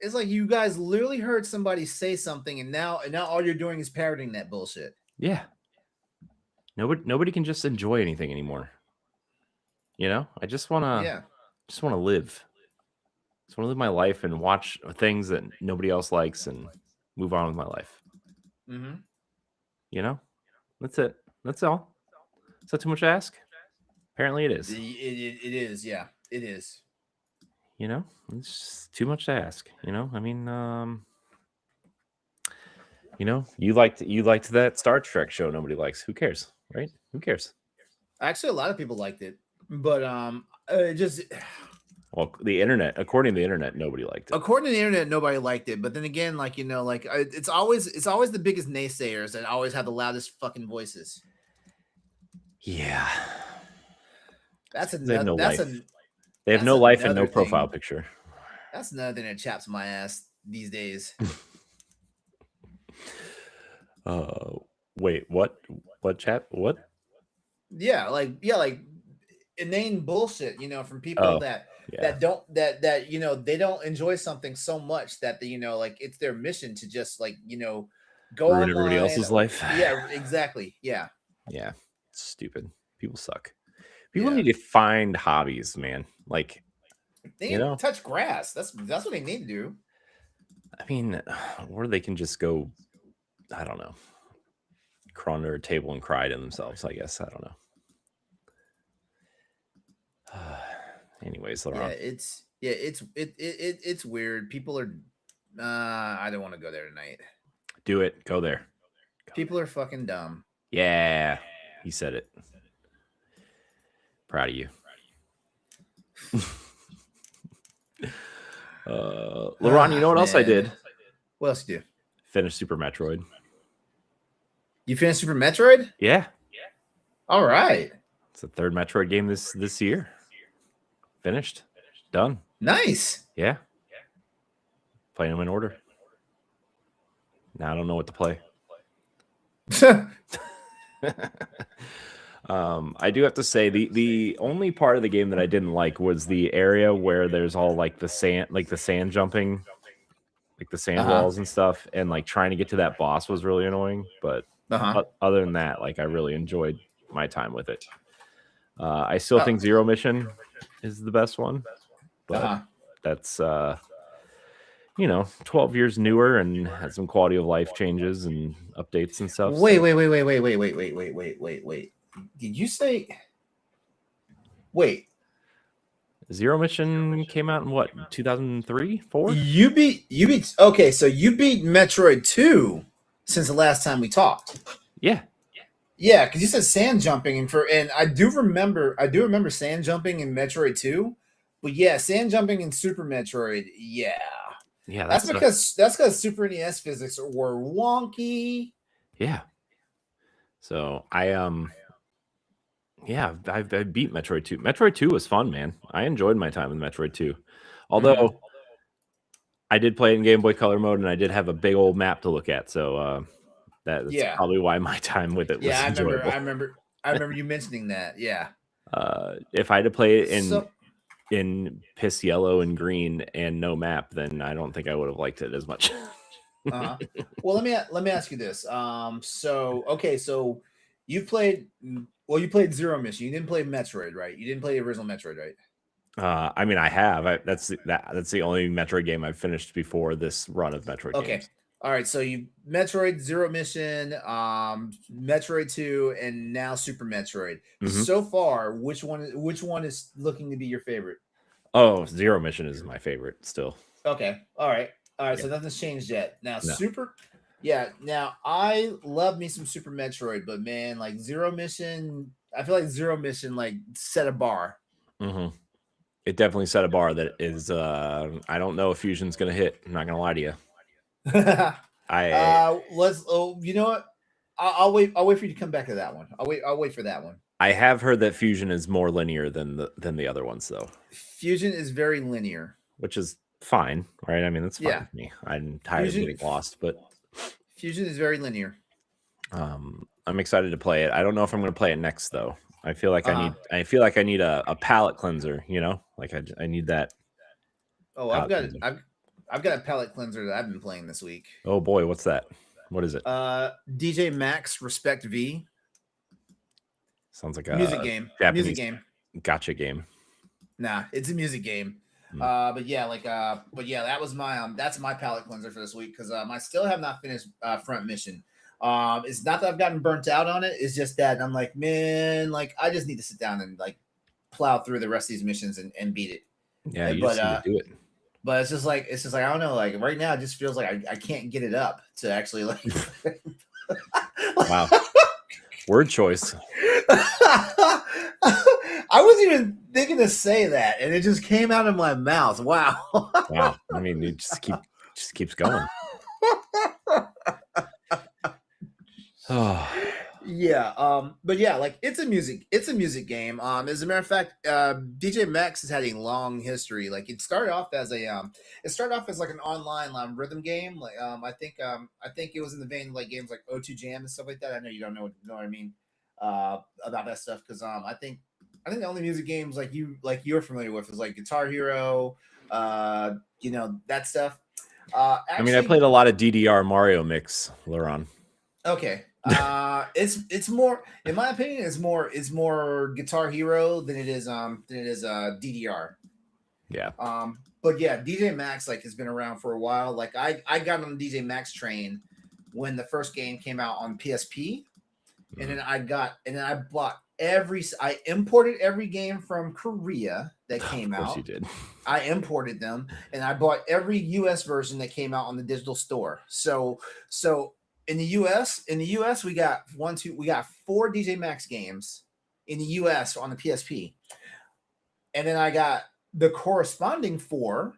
it's like you guys literally heard somebody say something, and now all you're doing is parroting that bullshit. Yeah. Nobody can just enjoy anything anymore. I just want to live. Just want to live my life and watch things that nobody else likes and move on with my life. Mm-hmm. That's it. That's all. Is that too much to ask? Apparently it is. It is. Yeah, it is. It's too much to ask. I mean, you liked that Star Trek show nobody likes. Who cares, right? Who cares? Actually, a lot of people liked it, but just well, according to the internet, nobody liked it. According to the internet, nobody liked it. But then again, like it's always the biggest naysayers that always have the loudest fucking voices. Yeah, they have no life and no profile picture. That's another thing that chaps my ass these days. Wait, what? What chap? What? Yeah, like inane bullshit, from people that don't they don't enjoy something so much that they, like it's their mission to just go ruin everybody else's life. Yeah, exactly. Yeah. Yeah. Stupid. People suck. People Yeah. need to find hobbies, man. Like, They you need to know, touch grass. That's what they need to do. I mean, or they can just go, I don't know, crawl under a table and cry to themselves, I guess. I don't know. Anyways, Yeah, Laurent. it's weird. People are I don't want to go there tonight. Do it. Go there. People are fucking dumb. Yeah. He said it. Proud of you. Laurent, you know what else I did? What else you do? Finish Super Metroid. You finished Super Metroid? Yeah. All right. It's the third Metroid game this year. Finished. Done. Nice. Yeah. Playing them in order. Now I don't know what to play. I do have to say the only part of the game that I didn't like was the area where there's all like the sand jumping, like the sand walls and stuff, and like trying to get to that boss was really annoying. But other than that, like I really enjoyed my time with it. I still think Zero Mission is the best one, but that's 12 years newer and has some quality of life changes and updates and stuff. Wait. Did you say? Wait. Zero Mission came out in what, 2003, 4? You beat. Okay, so you beat Metroid 2 since the last time we talked. Yeah. Yeah, because you said sand jumping and I do remember sand jumping in Metroid 2, but yeah, sand jumping in Super Metroid, yeah. Yeah, that's because Super NES physics were wonky. Yeah. So I beat Metroid 2. Metroid 2 was fun, man. I enjoyed my time with Metroid 2. Although I did play it in Game Boy Color mode and I did have a big old map to look at. So that's probably why my time with it was enjoyable. I remember you mentioning that. Yeah. If I had to play it in piss yellow and green and no map, then I don't think I would have liked it as much. Well, let me ask you this. So you played Zero Mission. You didn't play Metroid, right? You didn't play the original Metroid, right? I mean, I have. That's the only Metroid game I've finished before this run of Metroid games. All right, so you Metroid, Zero Mission, Metroid 2, and now Super Metroid. So far, which one is looking to be your favorite? Oh, Zero Mission is my favorite still. Okay. All right. Yeah. So nothing's changed yet. Now Now I love me some Super Metroid, but man, like Zero Mission, I feel like Zero Mission like set a bar. It definitely set a bar that is. I don't know if Fusion's gonna hit. I'm not gonna lie to you. You know what? I'll wait for you to come back to that one. I'll wait for that one. I have heard that Fusion is more linear than the other ones, though. Fusion is very linear, which is fine, right? I mean, that's fine with me. I'm tired of getting lost, but Fusion is very linear. I'm excited to play it. I don't know if I'm going to play it next, though. I feel like I need a palate cleanser. You know, like I need that. Oh, I've got a palate cleanser that I've been playing this week. Oh boy, what's that? What is it? DJ Max Respect V. Sounds like a music game. Japanese music game. Gotcha game. Nah, it's a music game. But yeah, that's my palate cleanser for this week because I still have not finished Front Mission. It's not that I've gotten burnt out on it. It's just that I'm like, man, like I just need to sit down and like plow through the rest of these missions and beat it. Yeah, you just need to do it. But it's just like I don't know. Like right now, it just feels like I can't get it up to actually like. Wow, word choice. I wasn't even thinking to say that, and it just came out of my mouth. Wow. Wow. I mean, it just keeps going. Yeah. But yeah, like it's a music game. As a matter of fact, DJ Max has had a long history. Like it started off as like an online rhythm game. Like I think it was in the vein of like games like O2 Jam and stuff like that. I know you don't know what I mean about that stuff because I think the only music games like you're familiar with is like Guitar Hero, that stuff. I mean, I played a lot of DDR Mario Mix, Laurent. Okay. It's more, in my opinion, it's more Guitar Hero than it is DDR. Yeah. But yeah, DJ Max like has been around for a while. Like I got on the DJ Max train when the first game came out on PSP, and then I bought I imported every game from Korea that came Of course out. you did. I imported them, and I bought every US version that came out on the digital store. So in the US we got we got 4 DJ Max games in the US on the PSP. And then I got the corresponding 4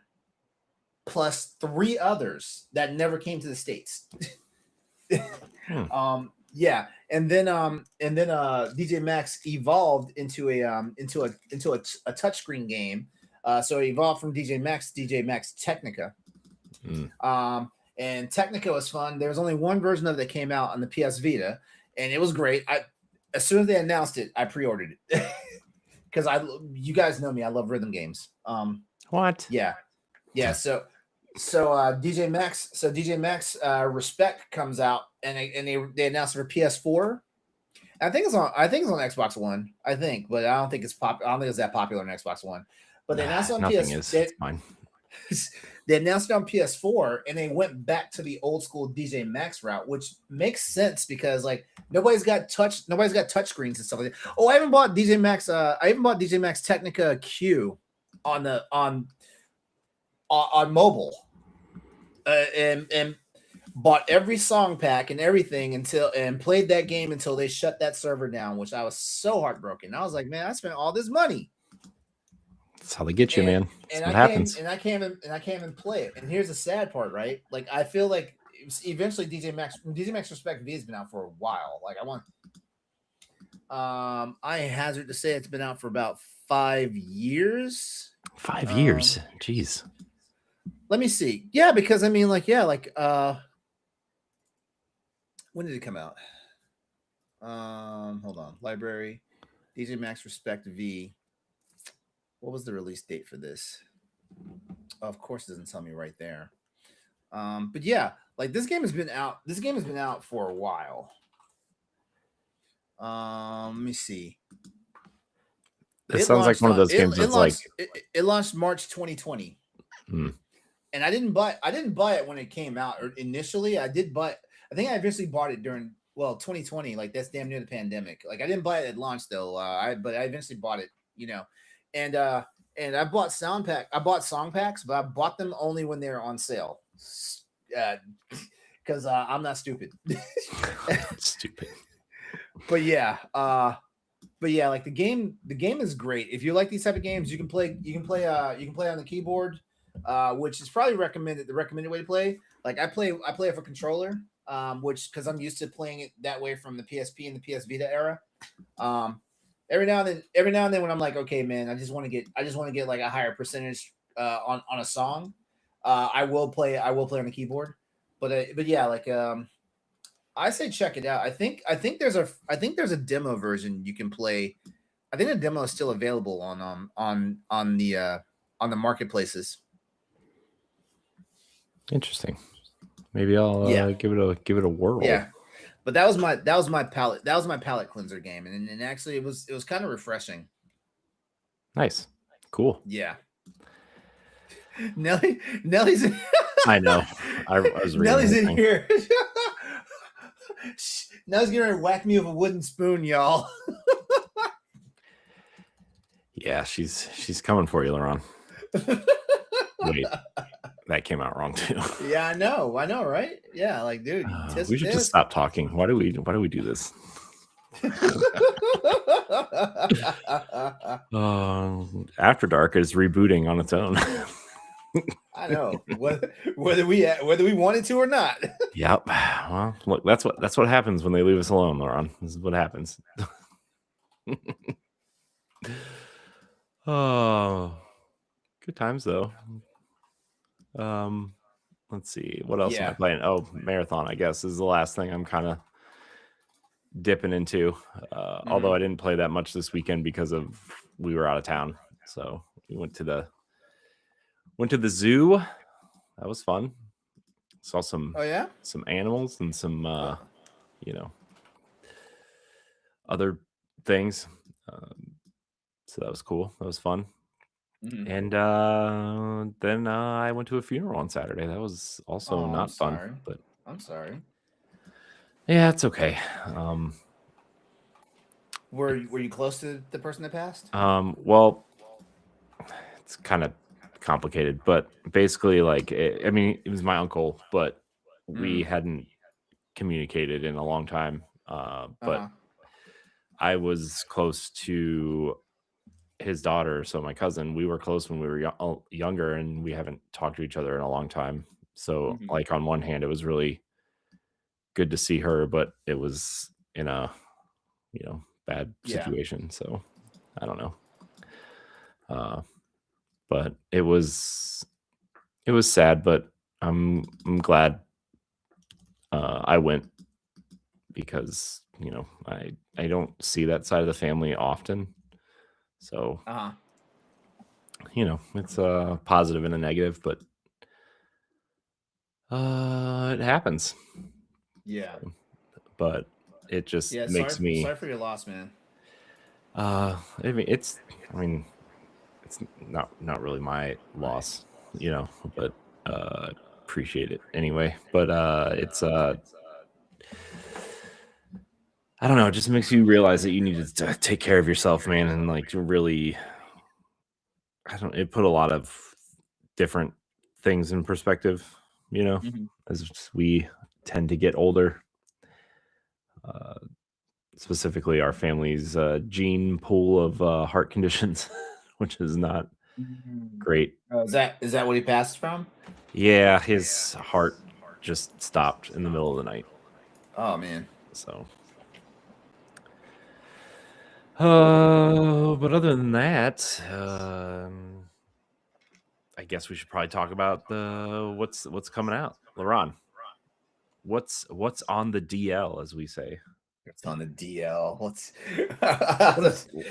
plus 3 others that never came to the States. Yeah, and then DJ Max evolved into a touchscreen game. So it evolved from DJ Max to DJ Max Technica. And Technica was fun. There was only one version of it that came out on the PS Vita, and it was great. As soon as they announced it, I pre-ordered it because you guys know me. I love rhythm games. What? Yeah. So DJ Max Respect comes out, and they announced it for PS4. I think it's on Xbox One. I think, but I don't think it's I don't think it's that popular on Xbox One. But they announced it on PS. It's fine. They announced it on PS4, and they went back to the old school DJ Max route, which makes sense because like nobody's got touch screens and stuff like that. Oh, I even bought DJ Max Technica Q on mobile, and bought every song pack and everything and played that game until they shut that server down, which I was so heartbroken. I was like, man, I spent all this money. That's how they get you, man. That's what happens. And I can't even play it. And here's the sad part, right? Like I feel like eventually DJ Max Respect V has been out for a while. Like I hazard to say it's been out for about 5 years. 5 years. Jeez. Let me see. Yeah, because I mean, when did it come out? Hold on. Library, DJ Max Respect V. What was the release date for this? Oh, of course, it doesn't tell me right there. But yeah, like this game has been out. This game has been out for a while. Let me see. It sounds like one of those games that's it launched March 2020. And I didn't buy it when it came out. Or initially, I did buy. I think I eventually bought it during 2020. Like that's damn near the pandemic. Like I didn't buy it at launch though. But I eventually bought it. And I bought song packs, but I bought them only when they were on sale. Because I'm not stupid. Stupid. But yeah, like the game is great. If you like these type of games, you can play on the keyboard, which is probably the recommended way to play. Like I play it for controller, which because I'm used to playing it that way from the PSP and the PS Vita era. Every now and then when I'm like, okay, man, I just want to get like a higher percentage on a song, I will play on the keyboard. But yeah, like I say check it out. I think there's a demo version you can play. I think the demo is still available on the marketplaces. Interesting. Maybe I'll give it a whirl. Yeah. But that was my palate cleanser game, and actually it was kind of refreshing. Nice, cool. Yeah. Nellie's in. I know. I was reading. Nellie's in here. Nellie's gonna whack me with a wooden spoon, y'all. Yeah, she's coming for you, Laurent. Wait. That came out wrong too. Yeah, I know, right? Yeah, like, dude, we should just stop talking. Why do we do this? After Dark is rebooting on its own. I know, whether we wanted to or not. Yep. Well, look, that's what happens when they leave us alone, Laurent. This is what happens. Oh, good times though. Let's see what else am I playing. Oh, Marathon, I guess, is the last thing I'm kind of dipping into. Although I didn't play that much this weekend because we were out of town, so we went to the zoo. That was fun. Saw some animals and some other things. Um, so that was cool. That was fun. Mhm. And then I went to a funeral on Saturday. That was also Oh, I'm not fun, sorry. but I'm sorry. yeah, it's okay. Um, Were you close to the person that passed? well, it's kind of complicated, but basically, like, I mean, it was my uncle, but we Mm. hadn't communicated in a long time. But Uh-huh. I was close to his daughter, so my cousin. We were close when we were younger, and we haven't talked to each other in a long time. So, Mhm. like, on one hand, it was really good to see her, but it was in a bad Yeah. situation. So I don't know. Uh, but it was sad, but I'm glad I went because I don't see that side of the family often. So Uh-huh. it's a positive and a negative, but it happens. Yeah. But it just Yeah, makes me sorry for your loss, man. I mean it's not really my loss, but uh appreciate it anyway. But it's I don't know, it just makes you realize that you need to take care of yourself, man, and like to really I don't it put a lot of different things in perspective, Mhm. as we tend to get older. Uh specifically our family's gene pool of heart conditions, which is not Mm. great. Oh, is that what he passed from? Yeah, his heart just stopped in the middle of the night. Oh man. So, but other than that, I guess we should probably talk about the what's coming out. Laron, what's on the DL, as we say. It's on the DL. Let's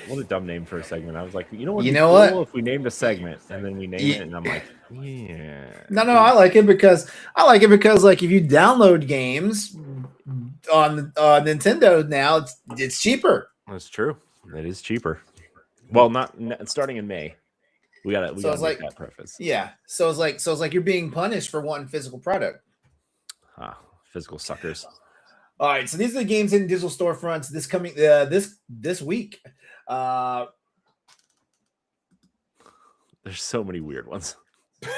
What a dumb name for a segment. I was like, what would You be know cool what? if we named a segment and then we name it, Ye- and I'm like, yeah, No, I like it because like if you download games on Nintendo now, it's cheaper. that's true. It is cheaper. Well, not starting in May. We So gotta it's make like, that preface. yeah. So it's like you're being punished for wanting physical product. Physical suckers. All right, so these are the games in digital storefronts this week. Uh, There's so many weird ones. You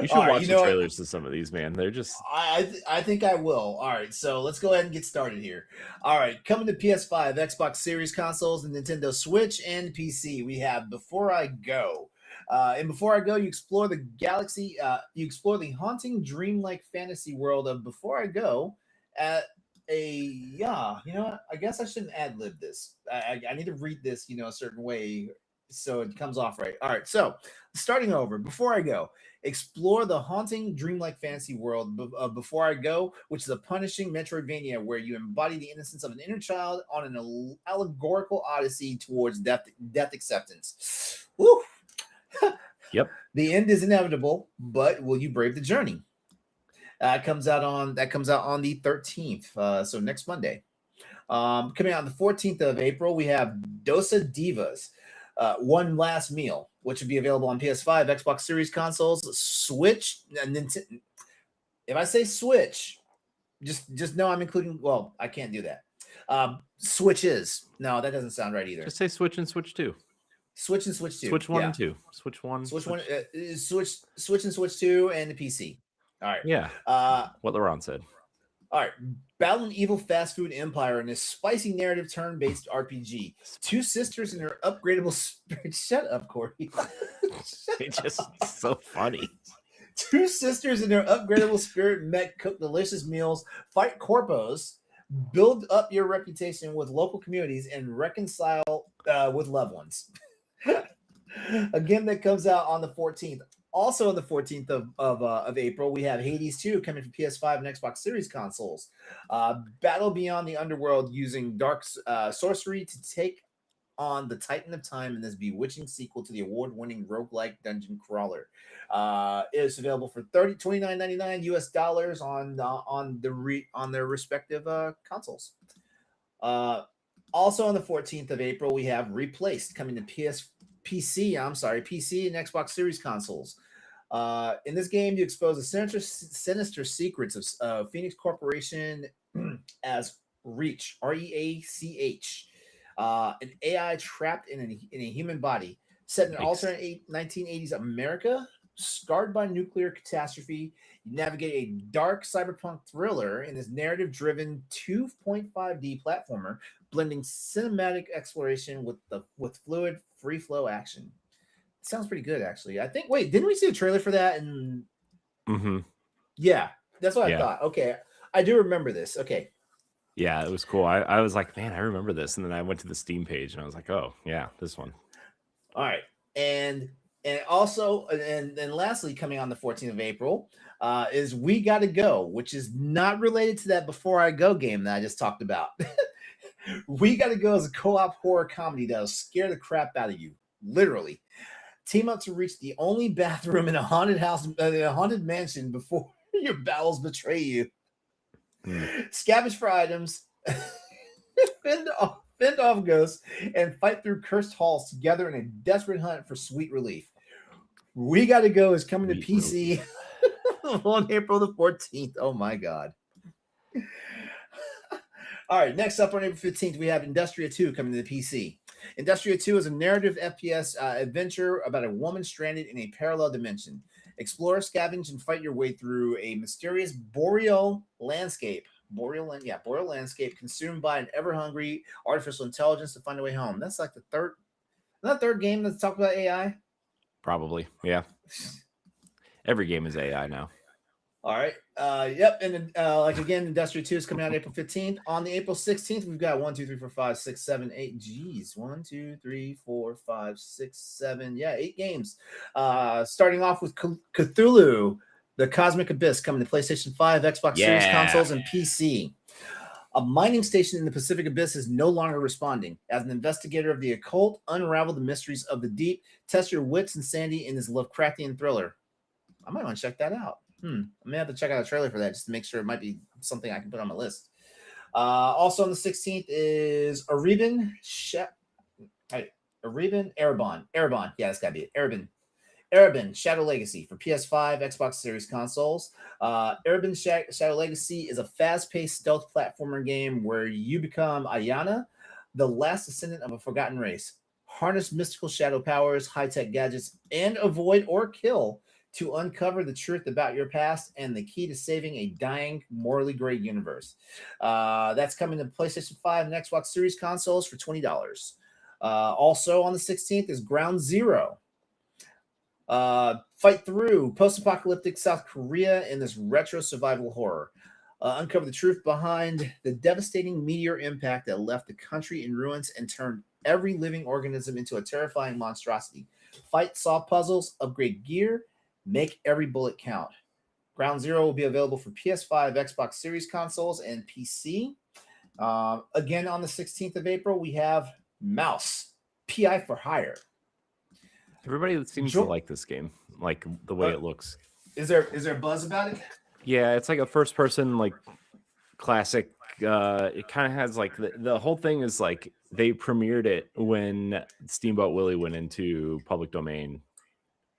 all should right, watch the trailers to some of these, man. They're just I think I will. All right, so let's go ahead and get started here. All right, coming to PS5, Xbox Series consoles, and Nintendo Switch and PC. We have Before I Go. And Before I Go, you explore the galaxy. You explore the haunting, dreamlike fantasy world of Before I Go. At you know what? I guess I shouldn't ad lib this. I need to read this, a certain way so it comes off right. All right, so starting over. Before I Go. Explore the haunting, dreamlike fantasy world of Before I Go, which is a punishing Metroidvania where you embody the innocence of an inner child on an allegorical odyssey towards death acceptance. Woo! yep. The end is inevitable, but will you brave the journey? That comes out on the 13th, so next Monday. Coming out on the 14th of April, we have Dosa Divas, One Last Meal, which would be available on PS5, Xbox Series consoles, Switch, and Nintendo. If I say Switch, just know I'm including. Well, I can't do that. Switches. No, that doesn't sound right either. Just say Switch and Switch 2. Switch and Switch two. Switch 1 Yeah, and 2. Switch 1, Switch one. Switch. Switch and Switch two, and the PC. All right. Yeah. Uh, What Laurent said. All right, battle an evil fast food empire in a spicy narrative turn-based RPG. Two sisters and their upgradable spirit. Shut up, Corey. It's just so funny. Two sisters and their upgradable spirit mech cook delicious meals, fight corpos, build up your reputation with local communities, and reconcile with loved ones. A game that comes out on the 14th. Also on the 14th of April, we have Hades 2 coming for PS5 and Xbox Series consoles. Battle beyond the underworld using dark sorcery to take on the Titan of Time in this bewitching sequel to the award-winning roguelike dungeon crawler. It is available for $29.99 US on their respective consoles. Also on the 14th of April, we have Replaced coming to PC and Xbox Series consoles. In this game, you expose the sinister secrets of Phoenix Corporation as Reach, Reach, an AI trapped in a human body, set in an alternate 1980s America, scarred by nuclear catastrophe. You navigate a dark cyberpunk thriller in this narrative-driven 2.5D platformer, blending cinematic exploration with fluid, free-flow action. Sounds pretty good, actually. I think. Wait, didn't we see a trailer for that? And yeah, that's what I thought. Okay, I do remember this. Okay. Yeah, it was cool. I was like, man, I remember this, and then I went to the Steam page, and I was like, oh yeah, this one. All right, and also, and lastly, coming on the 14th of April, is We Gotta Go, which is not related to that Before I Go game that I just talked about. We Gotta Go is a co-op horror comedy that'll scare the crap out of you, literally. Team up to reach the only bathroom in a haunted house, a haunted mansion before your bowels betray you. Scavenge for items, fend off ghosts, and fight through cursed halls together in a desperate hunt for sweet relief. We Gotta Go is coming to PC on April the 14th. Oh my god. All right, next up on April 15th, we have Industria 2 coming to the PC. Industria 2 is a narrative FPS adventure about a woman stranded in a parallel dimension. Explore, scavenge, and fight your way through a mysterious boreal landscape. Boreal landscape consumed by an ever-hungry artificial intelligence to find a way home. That's like the third game that's talked about AI? Probably, yeah. Every game is AI now. All right. Yep. And like again, Industria 2 is coming out April 15th. On the April 16th, we've got 1, 2, 3, 4, 5, 6, 7, 8. Geez. 1, 2, 3, 4, 5, 6, 7. Yeah, 8 games. Starting off with Cthulhu, the Cosmic Abyss, coming to PlayStation 5, Xbox Series consoles, and PC. A mining station in the Pacific Abyss is no longer responding. As an investigator of the occult, unravel the mysteries of the deep. Test your wits and sanity in this Lovecraftian thriller. I might want to check that out. I may have to check out a trailer for that just to make sure it might be something I can put on my list. Also on the 16th is Ereban. Ereban. Yeah, that's gotta be it. Ereban Shadow Legacy for PS5, Xbox Series consoles. Ereban Shadow Legacy is a fast-paced stealth platformer game where you become Ayana, the last descendant of a forgotten race. Harness mystical shadow powers, high-tech gadgets, and avoid or kill to uncover the truth about your past and the key to saving a dying, morally gray universe. That's coming to PlayStation 5 and Xbox Series consoles for $20. Also on the 16th is Ground Zero. Fight through post-apocalyptic South Korea in this retro survival horror. Uncover the truth behind the devastating meteor impact that left the country in ruins and turned every living organism into a terrifying monstrosity. Fight, solve puzzles, upgrade gear, make every bullet count. Ground Zero will be available for PS5, Xbox Series consoles, and PC. Again, on the 16th of April, we have Mouse, PI for Hire. Everybody seems to like this game, like the way it looks. Is there buzz about it? Yeah, it's like a first person, like classic. It kind of has like the whole thing is like they premiered it when Steamboat Willie went into public domain.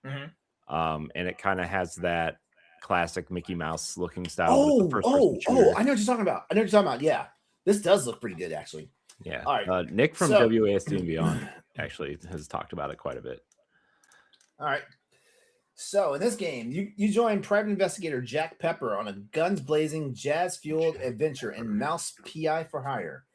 And it kind of has that classic Mickey Mouse looking style. I know what you're talking about. Yeah, this does look pretty good, actually. Yeah. All right. Nick from WASD and Beyond actually has talked about it quite a bit. All right. So in this game, you join private investigator Jack Pepper on a guns blazing, jazz fueled adventure in Mouse PI for Hire.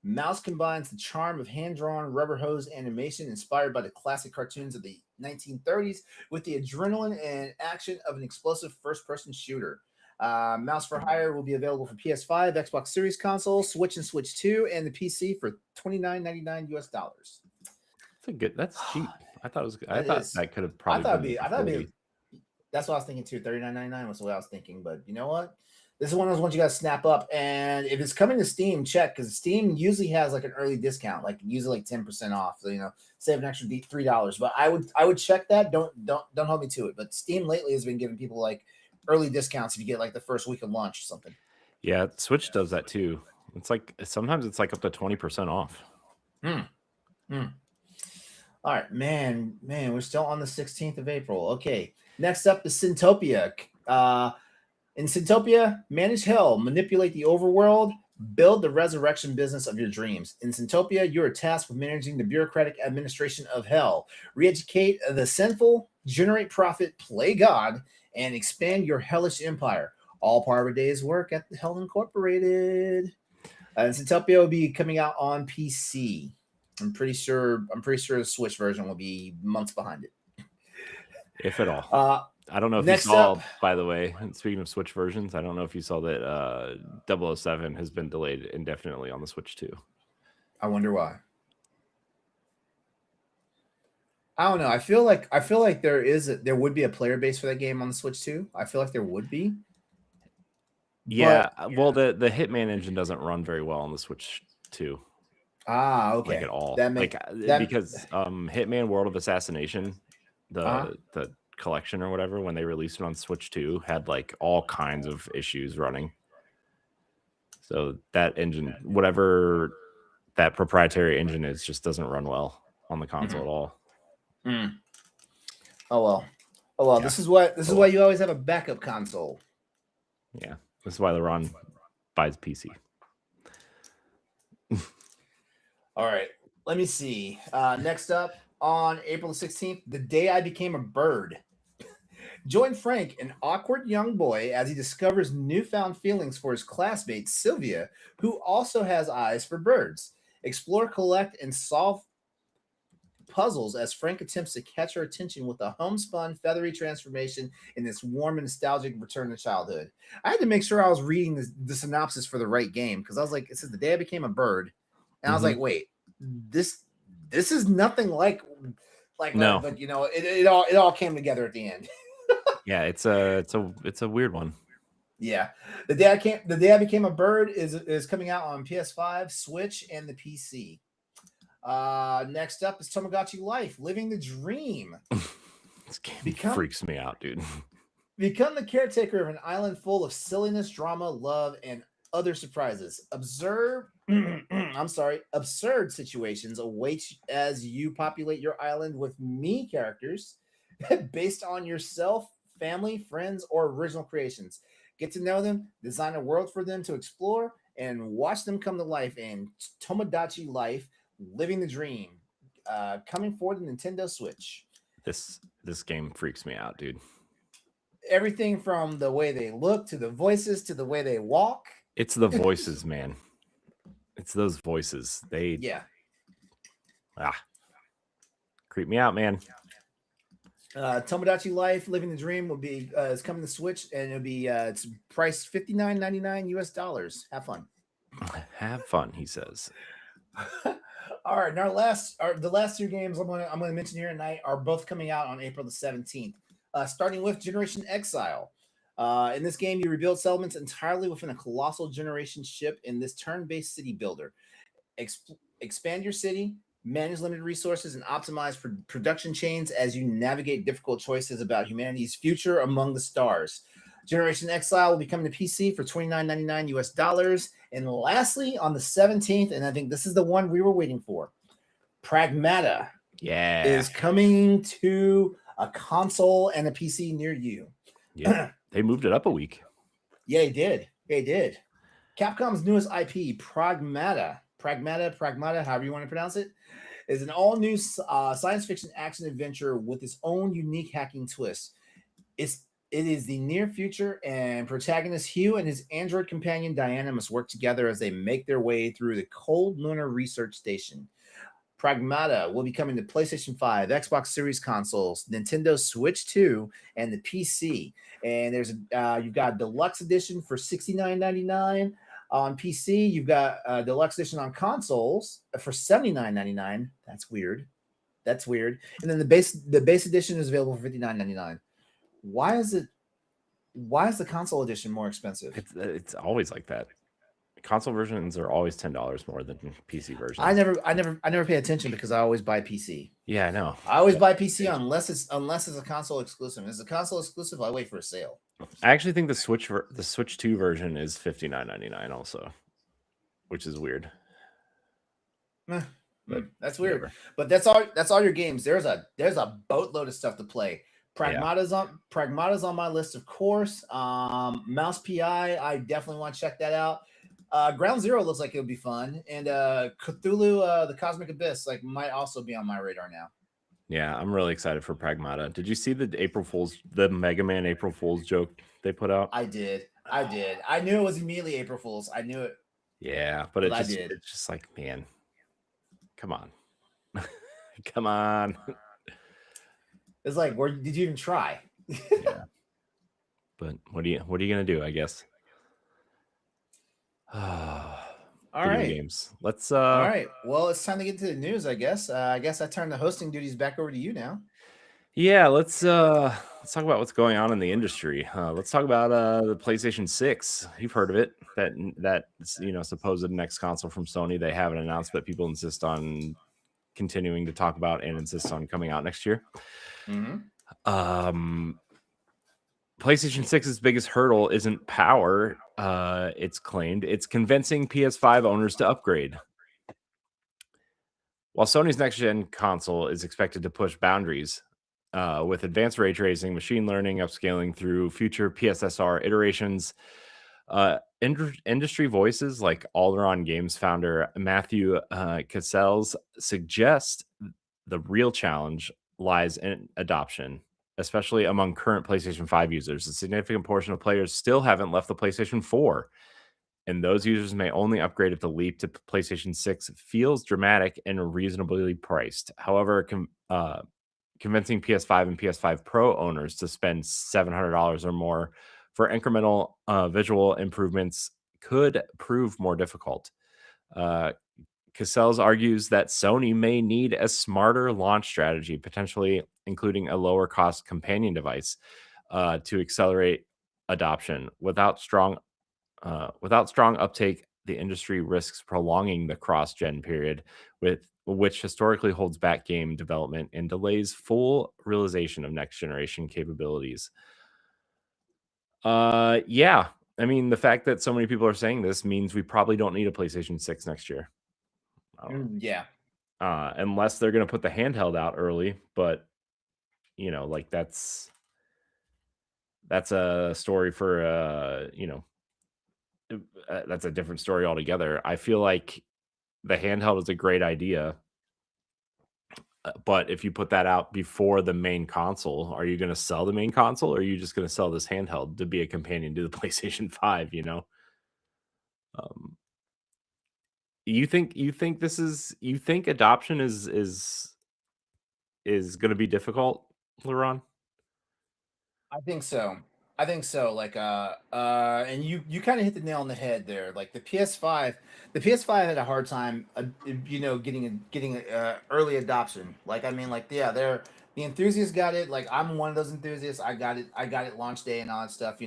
Mouse combines the charm of hand-drawn rubber hose animation inspired by the classic cartoons of the 1930s with the adrenaline and action of an explosive first-person shooter. Mouse for Hire will be available for PS5, Xbox Series console, Switch and Switch 2, and the PC for $29.99 US. That's cheap. I thought it was. I thought that could have probably. I thought it'd be. That's what I was thinking too. $39.99 was what I was thinking. But you know what? This is one of those ones you got to snap up. And if it's coming to Steam, check, because Steam usually has like an early discount, like usually like 10% off. So save an extra $3. But I would check that. Don't hold me to it. But Steam lately has been giving people like early discounts if you get like the first week of launch or something. Yeah, Switch does that too. It's like sometimes it's like up to 20% off. All right, man, we're still on the 16th of April. Okay, next up is Syntopia. In Syntopia, manage hell, manipulate the overworld, build the resurrection business of your dreams. In Syntopia, you are tasked with managing the bureaucratic administration of hell, re-educate the sinful, generate profit, play God, and expand your hellish empire. All part of a day's work at Hell Incorporated. And Syntopia will be coming out on PC. I'm pretty sure the Switch version will be months behind it, if at all. I don't know if next you saw, up- by the way, speaking of Switch versions, I don't know if you saw that 007 has been delayed indefinitely on the Switch too. I wonder why. I don't know. I feel like there would be a player base for that game on the Switch too. I feel like there would be. Yeah, well, the Hitman engine doesn't run very well on the Switch too. Okay. Like at all. That because Hitman World of Assassination, the collection or whatever, when they released it on Switch 2, had like all kinds of issues running. So that engine, whatever that proprietary engine is, just doesn't run well on the console at all. Oh well. Yeah. This is why you always have a backup console. Yeah, this is why LeRon buys PC. All right, let me see. Next up on April the 16th, the day I became a bird. Join Frank, an awkward young boy, as he discovers newfound feelings for his classmate Sylvia, who also has eyes for birds. Explore, collect, and solve puzzles as Frank attempts to catch her attention with a homespun, feathery transformation in this warm and nostalgic return to childhood. I had to make sure I was reading the synopsis for the right game, because I was like, it says the day I became a bird. And I was like, wait, this is nothing like no. But you know, it all came together at the end. Yeah, it's a weird one. Yeah, the day I became a bird is coming out on PS5, Switch, and the PC. Next up is Tamagotchi Life, Living the Dream. This game freaks me out, dude. Become the caretaker of an island full of silliness, drama, love, and other surprises. Absurd situations await as you populate your island with me characters based on yourself, family, friends, or original creations. Get to know them, design a world for them to explore, and watch them come to life in Tomodachi Life, Living the Dream, coming for the Nintendo Switch. This game freaks me out, dude. Everything from the way they look to the voices to the way they walk. It's the voices, man. It's those voices. Creep me out, man. Tomodachi Life, Living the Dream will be is coming to Switch, and it'll be it's priced $59.99 US. Have fun. Have fun, he says. All right, and the last two games I'm gonna mention here tonight are both coming out on April the 17th. Starting with Generation Exile. In this game, you rebuild settlements entirely within a colossal generation ship in this turn-based city builder. Expand your city, manage limited resources, and optimize production chains as you navigate difficult choices about humanity's future among the stars. Generation Exile will be coming to PC for $29.99 US. And lastly, on the 17th, and I think this is the one we were waiting for, Pragmata is coming to a console and a PC near you. Yeah, they moved it up a week. Yeah, they did. Capcom's newest IP, Pragmata, however you want to pronounce it, is an all-new science fiction action adventure with its own unique hacking twist. It is the near future, and protagonist Hugh and his android companion Diana must work together as they make their way through the cold lunar research station. Pragmata will be coming to PlayStation 5, Xbox Series consoles, Nintendo Switch 2, and the PC. And there's you've got a deluxe edition for $69.99 on PC. You've got a deluxe edition on consoles for $79.99. That's weird. And then the base edition is available for $59.99. Why is the console edition more expensive? It's always like that. Console versions are always $10 more than PC versions. I never pay attention because I always buy PC. Yeah, I know. I always buy PC unless it's a console exclusive. If it's a console exclusive, I wait for a sale. I actually think the Switch 2 version is $59.99 also. which is weird. But that's weird. Whatever. But that's all your games. There's a boatload of stuff to play. Pragmata's on my list, of course. Mouse PI, I definitely want to check that out. Ground Zero looks like it would be fun, and Cthulhu, the Cosmic Abyss, like might also be on my radar now. Yeah, I'm really excited for Pragmata. Did you see the Mega Man April Fool's joke they put out? I did. I knew it was immediately April Fool's. I knew it. Yeah, but it's just like, man, come on. Come on. It's like, where did you even try? Yeah. But what are you gonna do, I guess? All right. Games. Let's all right. Well, it's time to get to the news, I guess. I turn the hosting duties back over to you now. Yeah, let's talk about what's going on in the industry. Let's talk about the PlayStation 6. You've heard of it. That supposed next console from Sony. They haven't announced, but people insist on continuing to talk about and insist on coming out next year. Mm-hmm. PlayStation 6's biggest hurdle isn't power, it's claimed. It's convincing PS5 owners to upgrade. While Sony's next-gen console is expected to push boundaries with advanced ray tracing, machine learning, upscaling through future PSSR iterations, industry voices like Alderon Games founder Matthew Cassels suggest the real challenge lies in adoption, especially among current PlayStation 5 users. A significant portion of players still haven't left the PlayStation 4, and those users may only upgrade if the leap to PlayStation 6 feels dramatic and reasonably priced. However, convincing PS5 and PS5 Pro owners to spend $700 or more for incremental visual improvements could prove more difficult. Cassels argues that Sony may need a smarter launch strategy, potentially including a lower cost companion device to accelerate adoption. Without strong uptake, the industry risks prolonging the cross-gen period, which historically holds back game development and delays full realization of next generation capabilities. Yeah. I mean, the fact that so many people are saying this means we probably don't need a PlayStation 6 next year. Yeah. Unless they're going to put the handheld out early, but like that's a story for that's a different story altogether. I feel like the handheld is a great idea, but if you put that out before the main console, are you going to sell the main console, or are you just going to sell this handheld to be a companion to the PlayStation 5? You think adoption is going to be difficult, Laurent? I think so. Like and you kind of hit the nail on the head there. Like the PS5 had a hard time getting early adoption. Like I mean like yeah, the enthusiasts got it. Like I'm one of those enthusiasts. I got it launch day and all that stuff,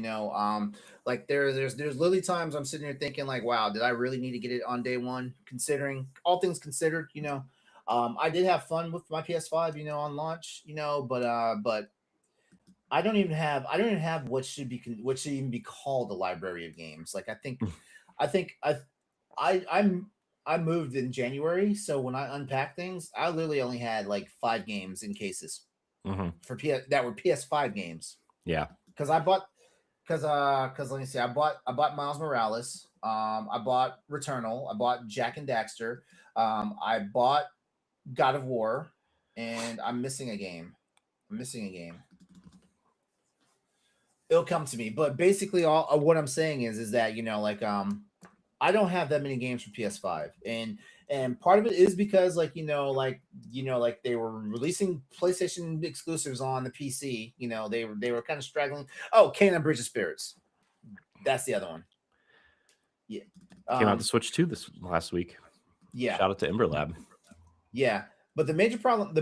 Like there's literally times I'm sitting here thinking like, wow, did I really need to get it on day one, considering all things considered, I did have fun with my PS5, on launch, but I don't even have what should even be called a library of games. Like I moved in January, so when I unpacked things, I literally only had like 5 games in cases for that were PS5 games. Yeah, because let me see, I bought Miles Morales, I bought Returnal, I bought Jak and Daxter, I bought God of War, and I'm missing a game. It'll come to me, but basically all what I'm saying is that I don't have that many games for PS5, and part of it is because like they were releasing PlayStation exclusives on the PC. They were kind of struggling. Oh, Kena Bridge of Spirits, that's the other one. Yeah, came out to Switch 2 this last week. Yeah, shout out to Ember Lab. Yeah, but the major problem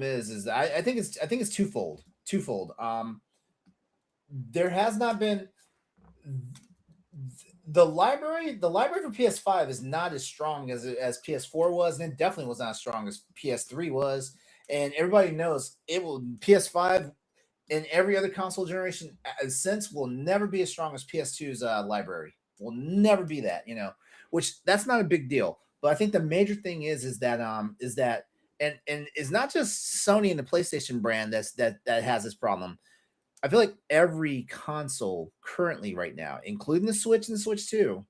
is I think it's twofold. There has not been the library for PS5 is not as strong as PS4 was, and it definitely was not as strong as PS3 was. And everybody knows it will PS5 and every other console generation since will never be as strong as PS2's library. Will never be that. which that's not a big deal. But I think the major thing is that and it's not just Sony and the PlayStation brand that has this problem. I feel like every console currently right now, including the Switch and the Switch 2,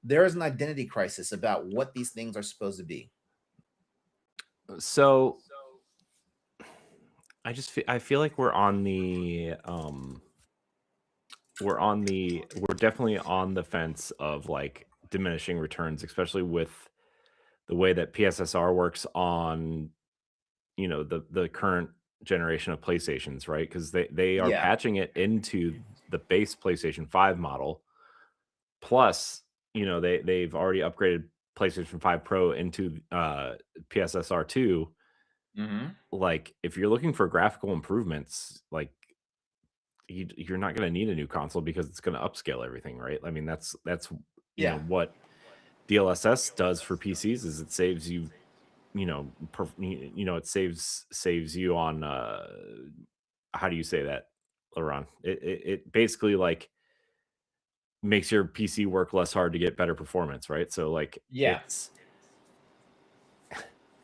there is an identity crisis about what these things are supposed to be. So I feel like we're definitely on the fence of like diminishing returns, especially with the way that PSSR works on the current generation of PlayStations, right? Because they are Yeah. patching it into the base PlayStation 5 model. Plus, they've already upgraded PlayStation 5 Pro into PSSR 2. Like, if you're looking for graphical improvements, like you're not going to need a new console because it's going to upscale everything, right? I mean, that's Yeah. what DLSS does for PCs is it saves you, it saves you on how do you say that, Laurent? It basically like makes your PC work less hard to get better performance, right? So like Yeah.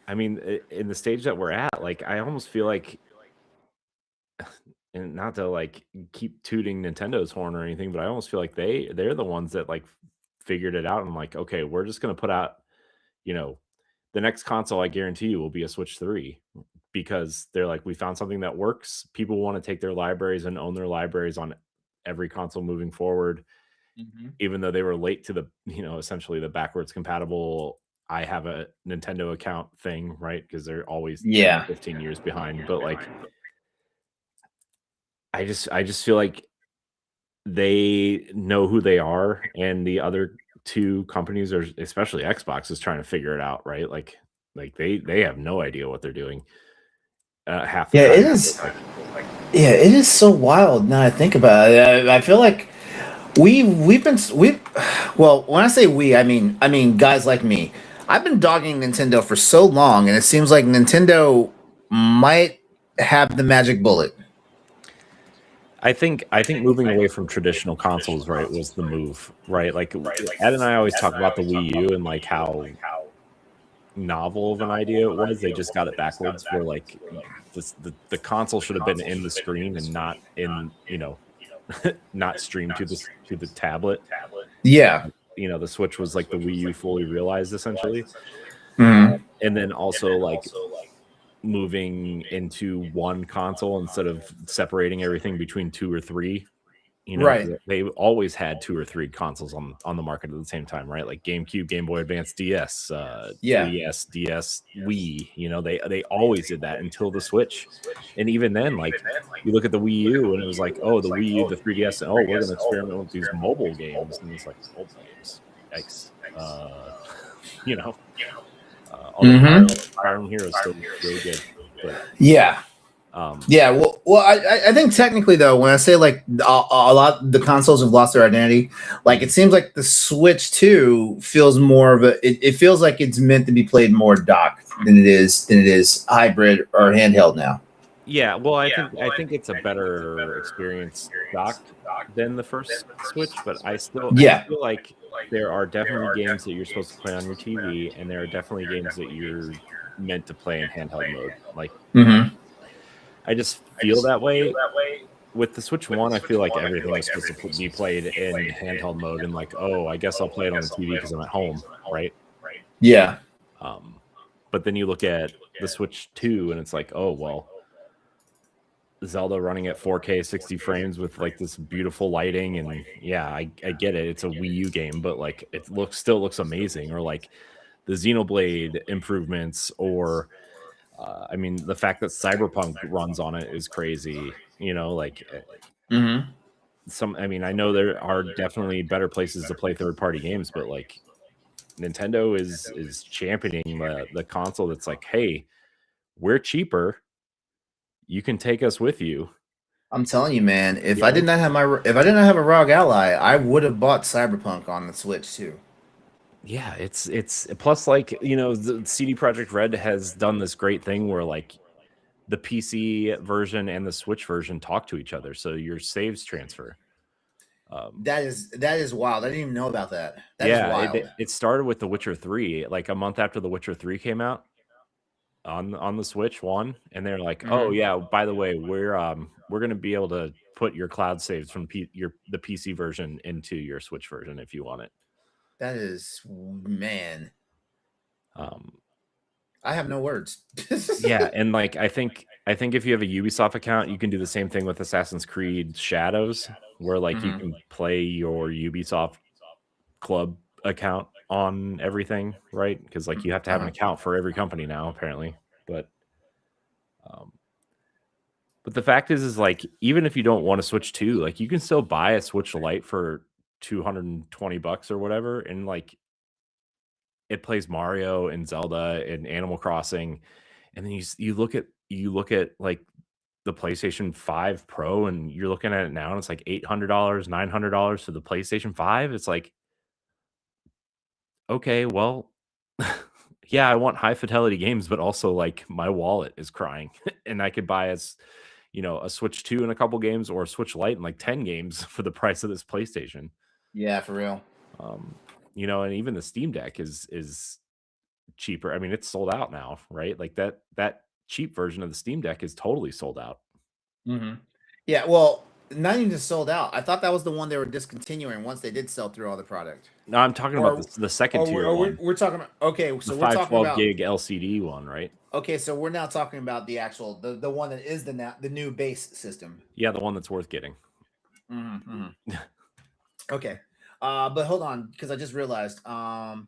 I mean, in the stage that we're at, like I almost feel like, and not to like keep tooting Nintendo's horn or anything, but I almost feel like they're the ones that like figured it out and like, okay, we're just gonna put out, the next console I guarantee you will be a Switch 3 because they're like, we found something that works. People want to take their libraries and own their libraries on every console moving forward, even though they were late to the, essentially the backwards compatible. I have a Nintendo account thing, right? Because they're always 15 years behind. But like, I just feel like they know who they are, and the other two companies are, especially Xbox, is trying to figure it out, right? Like they have no idea what they're doing. Half the Yeah, time. it is. Yeah, it is so wild now I think about it. I feel like well, when I say we, I mean guys like me. I've been dogging Nintendo for so long, and it seems like Nintendo might have the magic bullet. I think moving away from traditional consoles, right, was the move, right? Like Ed and I always talk about the Wii U and like how novel of an idea it was. They just got it backwards, where like the console should have been in the screen and not in, not streamed to the tablet. Yeah. The Switch was like the Wii U fully realized, essentially. Mhm. And then also like moving into one console instead of separating everything between two or three. Right. They always had two or three consoles on the market at the same time, right? Like GameCube, Game Boy Advance, DS, Yeah. 3DS, DS, Wii. They always did that until the Switch. And even then, like you look at the Wii U, and it was like, oh, the Wii U, the 3DS, and oh, we're going to experiment with these mobile games, and it's like mobile games, yikes. Although Fire Emblem Heroes still really good, but Yeah. Yeah, well, I think technically though, when I say like a lot, the consoles have lost their identity. Like it seems like the Switch 2 feels more of it feels like it's meant to be played more docked than it is hybrid or handheld now. Yeah, well, I think it's a better experience docked than the first Switch, but I feel like there are definitely games that you're supposed to play on your TV, and there are definitely games that you're meant to play in handheld mode. Like, I just feel that way. With the Switch 1, I feel like everything is supposed to be played in handheld mode, and like, oh, I guess I'll play it on the TV because I'm at home, right? Yeah. But then you look at the Switch 2, and it's like, oh, well, Zelda running at 4K 60 frames with like this beautiful lighting, and yeah, I get it. It's a Wii U game, but like it still looks amazing. Or like the Xenoblade improvements, or I mean, the fact that Cyberpunk runs on it is crazy. Like I mean, I know there are definitely better places to play third-party games, but like Nintendo is championing the console that's like, hey, we're cheaper. You can take us with you. I'm telling you, man. If I did not have a ROG Ally, I would have bought Cyberpunk on the Switch too. Yeah, it's plus like the CD Projekt Red has done this great thing where like the PC version and the Switch version talk to each other, so your saves transfer. That is wild. I didn't even know about that. That is Yeah, wild. it started with The Witcher 3, like a month after The Witcher 3 came out on the Switch 1, and they're like, "Oh Mhm. yeah, by the way, we're gonna be able to put your cloud saves from the PC version into your Switch version if you want it." That is, man. Um, I have no words. yeah, and like I think if you have a Ubisoft account, you can do the same thing with Assassin's Creed Shadows, where like you Mhm. can play your Ubisoft Club account on everything, right? Because like you have to have an Uh-huh. account for every company now, apparently. Um, but the fact is like even if you don't want to Switch 2, like you can still buy a Switch Lite for $220 or whatever, and like it plays Mario and Zelda and Animal Crossing, and then you look at like the PlayStation 5 Pro, and you're looking at it now, and it's like $800, $900 for the PlayStation 5. It's like, okay, well, yeah, I want high fidelity games, but also like my wallet is crying, and I could buy a Switch 2 in a couple games or a Switch Lite in like 10 games for the price of this PlayStation. Yeah, for real. Um, and even the Steam Deck is cheaper. I mean, it's sold out now, right? Like that cheap version of the Steam Deck is totally sold out. Mhm. Yeah, well, not even just sold out. I thought that was the one they were discontinuing once they did sell through all the product. No, I'm talking about Or the second tier one, we're talking about, okay, the so we're talking 512 about, gig LCD one, right? okay, so we're now talking about the actual, the one that is the new base system. Yeah, the one that's worth getting. Mhm. Okay. But hold on, because I just realized talking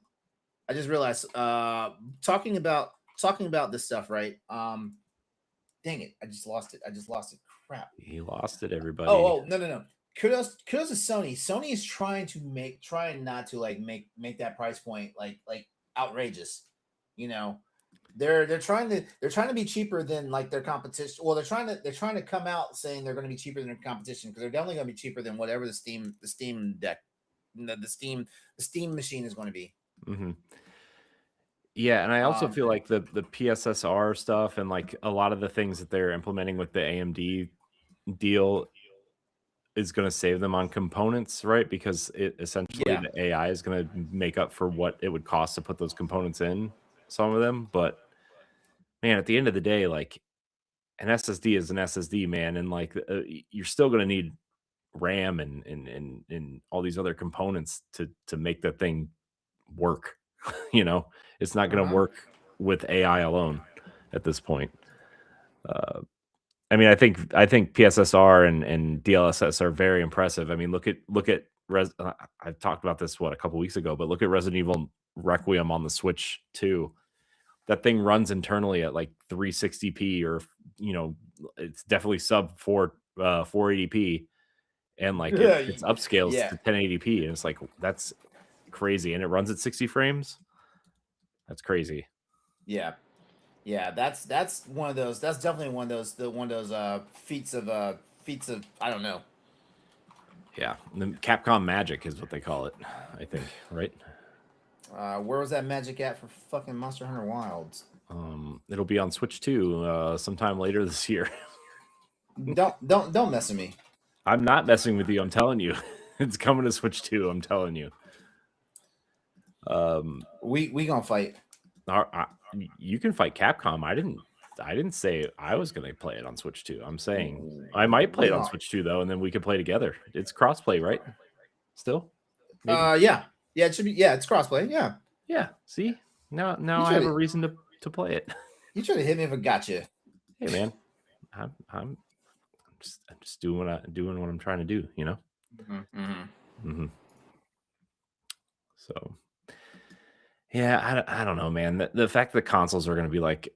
about this stuff, right? Dang it, I just lost it. I just lost it. Crap. He lost it, everybody. Oh, no. Kudos to Sony. Sony is trying not to like make that price point like outrageous. You know, they're trying to be cheaper than like their competition. Well, they're trying to come out saying they're going to be cheaper than their competition because they're definitely going to be cheaper than whatever the Steam deck, the Steam machine is going to be. hmm Yeah, and I also Um, feel like the PSSR stuff and like a lot of the things that they're implementing with the AMD deal is going to save them on components, right? Because it essentially yeah. the AI is going to make up for what it would cost to put those components in some of them. But man, at the end of the day, like an SSD is an SSD, man, and like you're still going to need RAM and all these other components to make that thing work. It's not going to Uh-huh. work with AI alone at this point. Uh, I mean, I think PSSR and DLSS are very impressive. I mean, look at I talked about this a couple weeks ago, but look at Resident Evil Requiem on the Switch 2. That thing runs internally at like 360p or you know, it's definitely sub 480p, and like it's upscales Yeah. to 1080p, and it's like that's crazy, and it runs at 60 frames. That's crazy. Yeah. Yeah, that's one of those. That's definitely one of those feats of I don't know. Yeah, the Capcom Magic is what they call it, I think, right? Where was that magic at for fucking Monster Hunter Wilds? It'll be on Switch 2 sometime later this year. Don't mess with me. I'm not messing with you. I'm telling you, it's coming to Switch 2. I'm telling you. Um, We gonna fight. you can fight Capcom. I didn't say I was going to play it on Switch 2. I'm saying I might play We it on gonna. Switch 2 though, and then we could play together. It's crossplay, right? Still, maybe. Yeah, it should be. Yeah, it's crossplay. Yeah, Yeah. See, now you I try have a to reason to play it. you try to hit me if I got you. Hey, man, I'm just doing what I'm trying to do. Hmm So yeah, I don't know, man. The fact that consoles are going to be like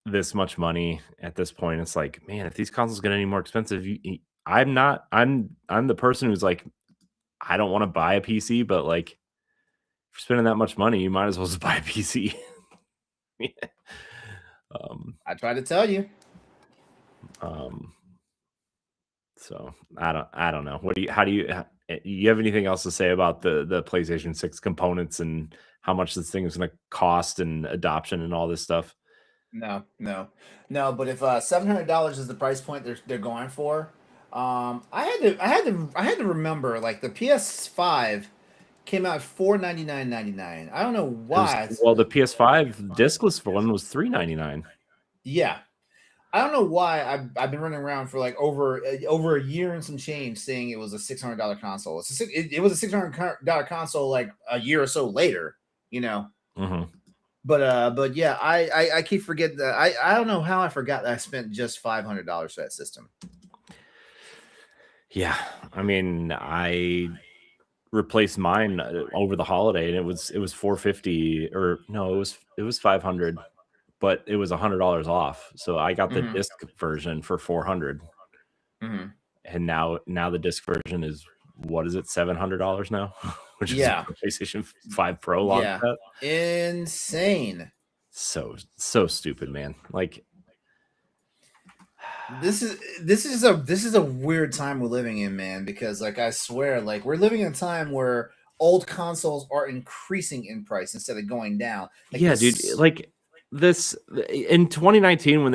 this much money at this point, it's like, man, if these consoles get any more expensive, I'm not. I'm the person who's like, I don't want to buy a PC, but like, if you're spending that much money, you might as well just buy a PC. um, I tried to tell you. um, so I don't know. You have anything else to say about the PlayStation 6 components and how much this thing is going to cost and adoption and all this stuff? No. But if $700 is the price point they're going for, I had to remember like the PS5 came out $499.99. I don't know why. Well, the PS5 discless one was $399. Yeah, I don't know why I've been running around for like over a year and some change saying it was a $600 console. It was a $600 console like a year or so later, you know. Mm-hmm. But yeah, I keep forgetting that. I don't know how I forgot that I spent just $500 for that system. Yeah, I mean, I replaced mine over the holiday, and it was $450, or no, it was 500, but it was $100 off. So I got the disc version for 400, and now the disc version is, what is it, $700 now, which is PlayStation 5 Pro launch set. Insane. So stupid, man. Like, this is a weird time we're living in, man, because like I swear, like we're living in a time where old consoles are increasing in price instead of going down. Like, yeah, dude, like this in 2019 when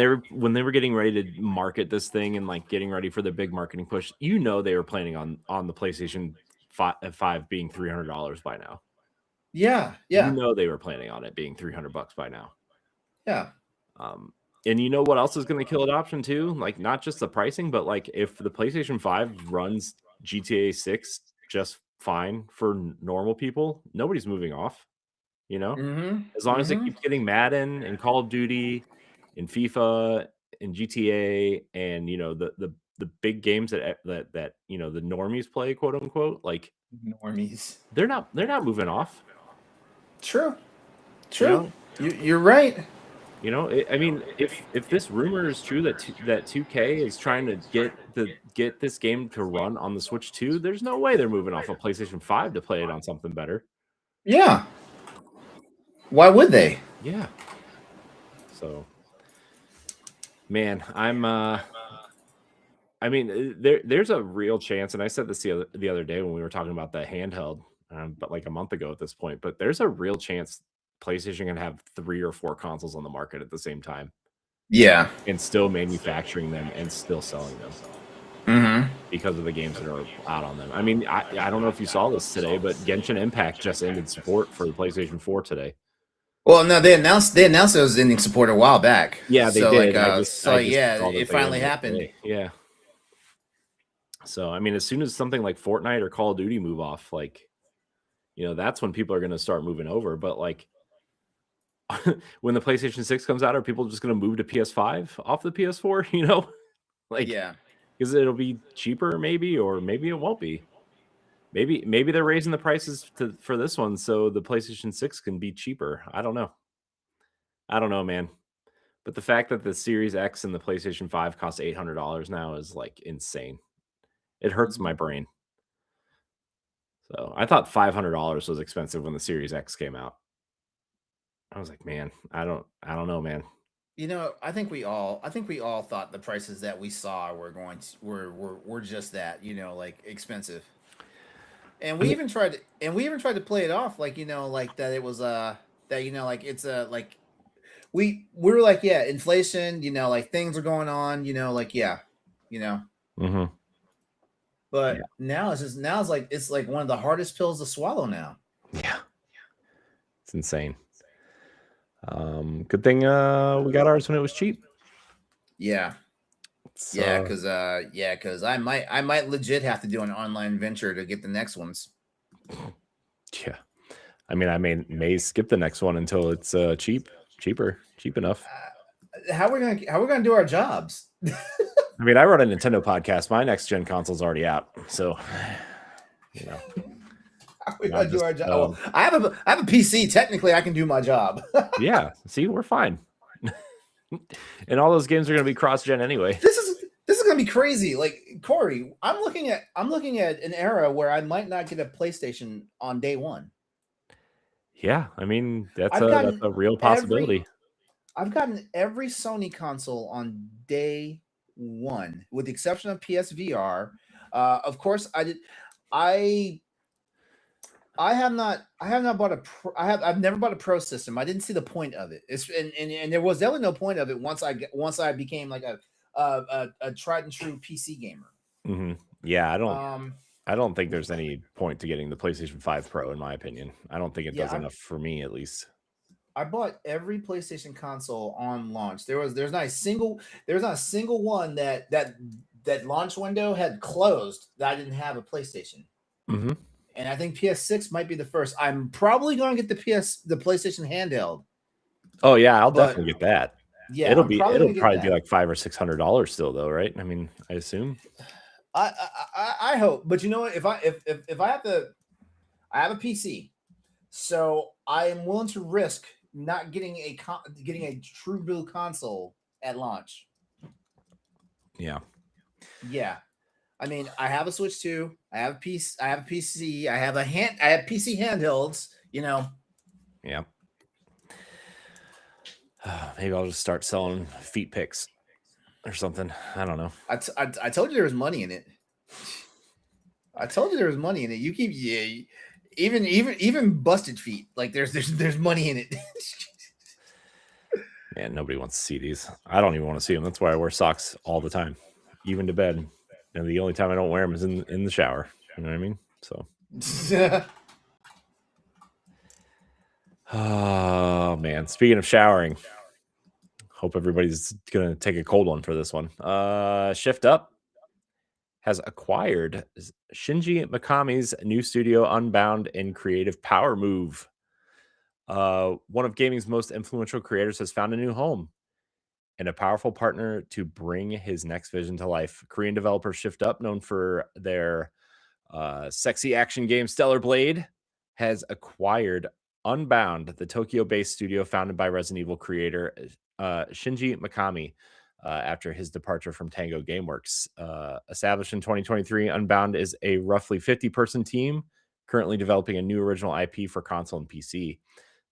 they were getting ready to market this thing and like getting ready for the big marketing push, you know, they were planning on the PlayStation 5 being $300 by now. Yeah. You know, they were planning on it being $300 by now. Yeah. And you know what else is going to kill adoption too? Like, not just the pricing, but like if the PlayStation 5 runs GTA 6 just fine for normal people, nobody's moving off. You know, as long as it keeps getting Madden and Call of Duty and FIFA and GTA and, you know, the big games that you know, the normies play, quote unquote, like normies, they're not moving off. True. You know? You're right. You know, I mean, if this rumor is true that 2K is trying to get this game to run on the Switch 2, there's no way they're moving off a PlayStation 5 to play it on something better. Yeah. Why would they? Yeah. So, man, I mean, there's a real chance, and I said this the other day when we were talking about the handheld, but like a month ago at this point, but there's a real chance PlayStation can have 3 or 4 consoles on the market at the same time. Yeah. And still manufacturing them and still selling them. Because of the games that are out on them. I mean, I don't know if you saw this today, but Genshin Impact just ended support for the PlayStation 4 today. Well, no, they announced it was ending support a while back. Yeah, they did. Like, it finally happened. Yeah. So, I mean, as soon as something like Fortnite or Call of Duty move off, like, you know, that's when people are going to start moving over. But like, when the PlayStation 6 comes out, are people just going to move to PS5 off the PS4? You know, like, yeah, because it'll be cheaper, maybe, or maybe it won't be. Maybe they're raising the prices for this one so the PlayStation 6 can be cheaper. I don't know, man. But the fact that the Series X and the PlayStation 5 cost $800 now is like insane. It hurts my brain. So I thought $500 was expensive when the Series X came out. I was like, man, I don't know, man. You know, I think we all thought the prices that we saw were just that, you know, like expensive. And we even tried to play it off like, you know, like that it was that, you know, like it's like we were like, yeah, inflation, you know, like things are going on, you know, like, yeah, you know. But now it's like one of the hardest pills to swallow now. Yeah. It's insane. Good thing we got ours when it was cheap. Yeah. Yeah, because I might legit have to do an online venture to get the next ones. Yeah, I mean, I may skip the next one until it's cheap enough. How are we gonna do our jobs? I mean, I run a Nintendo podcast. My next gen console's already out, so you know. We gotta do our job. I have a PC. Technically, I can do my job. Yeah, see, we're fine. And all those games are gonna be cross-gen anyway. This is gonna be crazy. Like, Corey, I'm looking at an era where I might not get a PlayStation on day one. Yeah, I mean that's a real possibility. I've gotten every Sony console on day one, with the exception of PSVR. Of course, I've never bought a Pro system. I didn't see the point of it. And there was definitely no point of it once I became like a tried and true PC gamer. Yeah, Um, I don't think there's any point to getting the PlayStation 5 Pro, in my opinion. I don't think it does yeah, enough for me, at least. I bought every PlayStation console on launch. There's not a single one that launch window had closed that I didn't have a PlayStation. Mm-hmm. And I think PS6 might be the first. I'm probably going to get the PlayStation handheld. Oh yeah, I'll But definitely get that. yeah, I'm probably It'll going to get probably be that. like $500 or $600 still, though, right? I mean, I assume. I hope, but you know what? If I have to, I have a PC, so I am willing to risk not getting getting a true blue console at launch. Yeah. Yeah, I mean, I have a Switch 2. I have a PC. I have a PC. I have PC handhelds. You know. Yeah. Maybe I'll just start selling feet pics or something. I don't know. I told you there was money in it. I told you there was money in it. You keep even busted feet. Like there's money in it. Man, nobody wants to see these. I don't even want to see them. That's why I wear socks all the time, even to bed. And the only time I don't wear them is in the shower. You know what I mean? So. Oh man. Speaking of showering, hope everybody's gonna take a cold one for this one. Shift Up has acquired Shinji Mikami's new studio Unbound and Creative Power Move. One of gaming's most influential creators has found a new home and a powerful partner to bring his next vision to life. Korean developer Shift Up, known for their sexy action game Stellar Blade, has acquired Unbound, the Tokyo-based studio founded by Resident Evil creator Shinji Mikami after his departure from Tango Gameworks. Established in 2023, Unbound is a roughly 50-person team currently developing a new original IP for console and PC.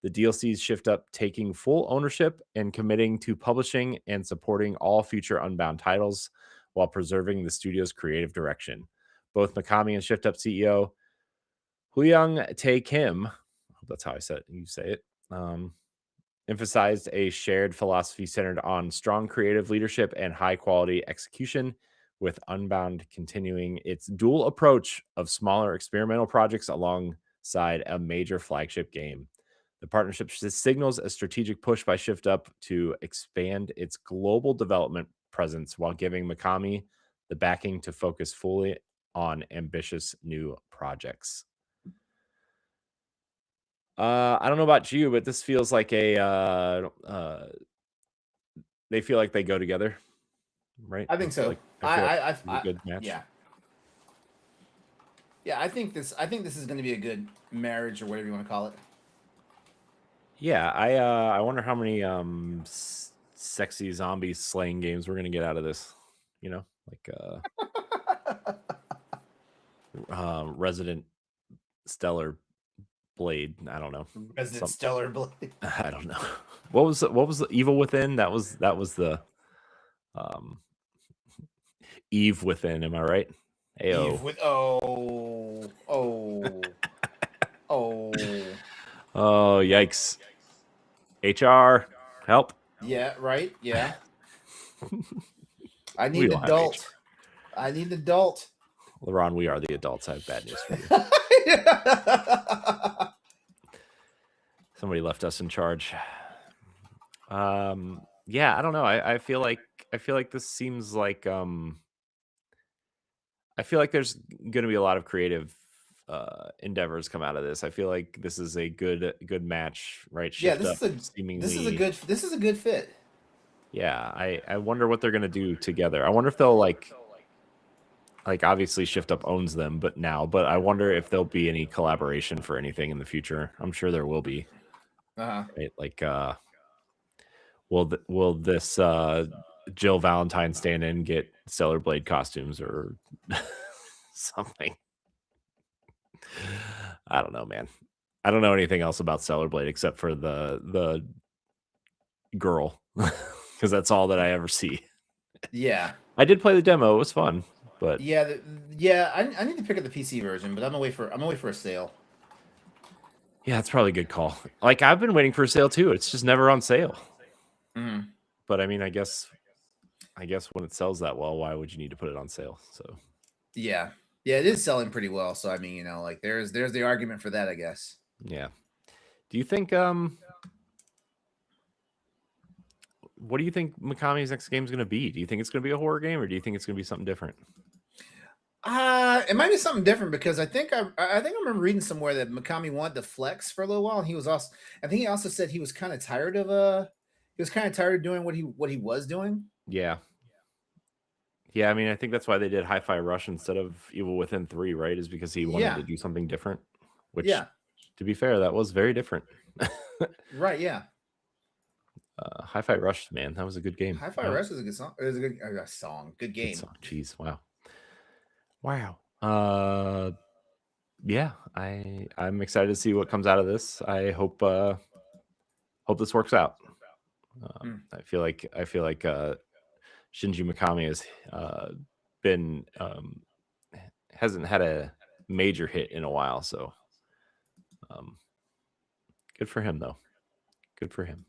The DLCs Shift Up taking full ownership and committing to publishing and supporting all future Unbound titles while preserving the studio's creative direction. Both Mikami and Shift Up CEO Huyang Tae Kim, I hope that's how you say it, emphasized a shared philosophy centered on strong creative leadership and high quality execution, with Unbound continuing its dual approach of smaller experimental projects alongside a major flagship game. The partnership signals a strategic push by Shift Up to expand its global development presence while giving Mikami the backing to focus fully on ambitious new projects. I don't know about you, but this feels like they feel like they go together, right? I think so. I feel like it's a good match. Yeah. I think this is going to be a good marriage or whatever you want to call it. Yeah, I wonder how many sexy zombie slaying games we're gonna get out of this. You know, like Resident Stellar Blade. I don't know. Resident Stellar Blade. I don't know. What was the Evil Within? That was the Eve Within. Am I right? Eve with oh yikes. HR help. Yeah, right. Yeah. I need an adult. I need an adult. LeRon, we are the adults. I have bad news for you. Somebody left us in charge. Yeah, I don't know. I feel like this seems like I feel like there's going to be a lot of creative endeavors come out of this. I feel like this is a good match, right? Shift Up, this is a good fit. Yeah, I wonder what they're going to do together. I wonder if they'll like obviously Shift Up owns them, but I wonder if there'll be any collaboration for anything in the future. I'm sure there will be. Right? Like will this Jill Valentine stand in and get Stellar Blade costumes or something? I don't know, man. I don't know anything else about Stellar Blade except for the girl, because that's all that I ever see. Yeah, I did play the demo; it was fun, but I need to pick up the PC version, but I'm gonna wait for a sale. Yeah, it's probably a good call. Like I've been waiting for a sale too; it's just never on sale. But I mean, I guess when it sells that well, why would you need to put it on sale? So Yeah. Yeah, it is selling pretty well. So I mean, like there's the argument for that, I guess. Yeah. Do you think what do you think Mikami's next game is going to be? Do you think it's going to be a horror game, or do you think it's going to be something different? It might be something different because I think I remember reading somewhere that Mikami wanted to flex for a little while, and he was also I think he also said he was kind of tired of doing what he was doing. Yeah. Yeah, I mean, I think that's why they did Hi-Fi Rush instead of Evil Within 3, right? Is because he wanted Yeah. to do something different, which, Yeah. to be fair, that was very different. Right. Yeah. Hi-Fi Rush, man, that was a good game. Hi-Fi Rush is a good song. It was a good song. Good game. Good song. Jeez, wow. Yeah, I'm excited to see what comes out of this. I hope this works out. I feel like Shinji Mikami has been hasn't had a major hit in a while, so good for him though. Good for him.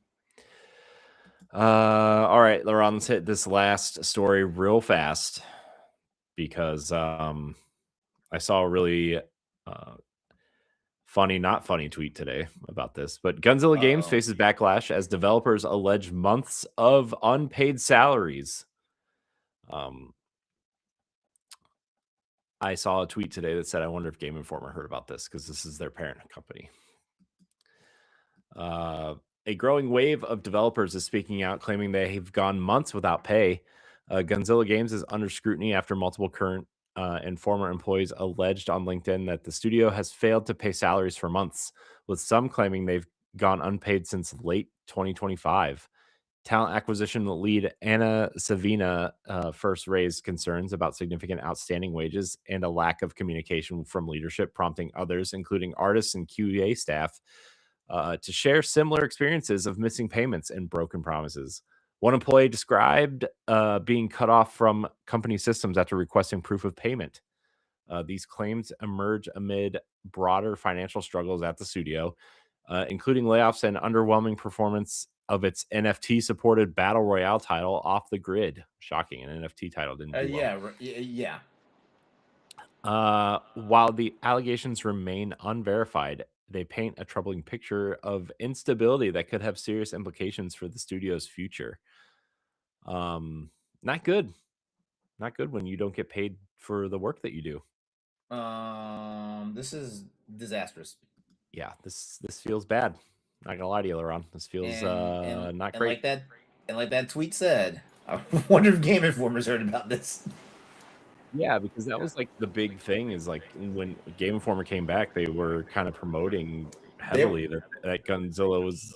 All right, Laurent, let's hit this last story real fast because I saw a really not funny tweet today about this, but Gunzilla Games faces backlash as developers allege months of unpaid salaries. I saw a tweet today that said, I wonder if Game Informer heard about this because this is their parent company. A growing wave of developers is speaking out, claiming they have gone months without pay. Gunzilla Games is under scrutiny after multiple current and former employees alleged on LinkedIn that the studio has failed to pay salaries for months, with some claiming they've gone unpaid since late 2025. Talent acquisition lead Anna Savina first raised concerns about significant outstanding wages and a lack of communication from leadership, prompting others, including artists and QA staff, to share similar experiences of missing payments and broken promises. One employee described being cut off from company systems after requesting proof of payment. These claims emerge amid broader financial struggles at the studio, including layoffs and underwhelming performance of its NFT-supported Battle Royale title, Off the Grid. Shocking, an NFT title didn't do well. Yeah. While the allegations remain unverified, they paint a troubling picture of instability that could have serious implications for the studio's future. Not good. Not good when you don't get paid for the work that you do. This is disastrous. Yeah, this feels bad. Not gonna lie to you, Laurent. This feels not great. Like that tweet said, I wonder if Game Informer's heard about this. Yeah, because that was like the big thing is like when Game Informer came back, they were kind of promoting heavily that Gunzilla was,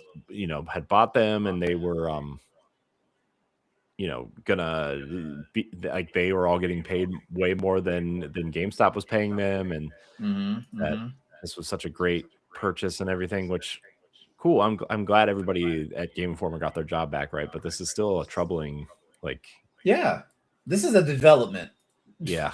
had bought them and they were, gonna be like they were all getting paid way more than GameStop was paying them, and that this was such a great purchase and everything. Which cool. I'm glad everybody at Game Informer got their job back, right? But this is still a troubling, yeah, this is a development. Yeah.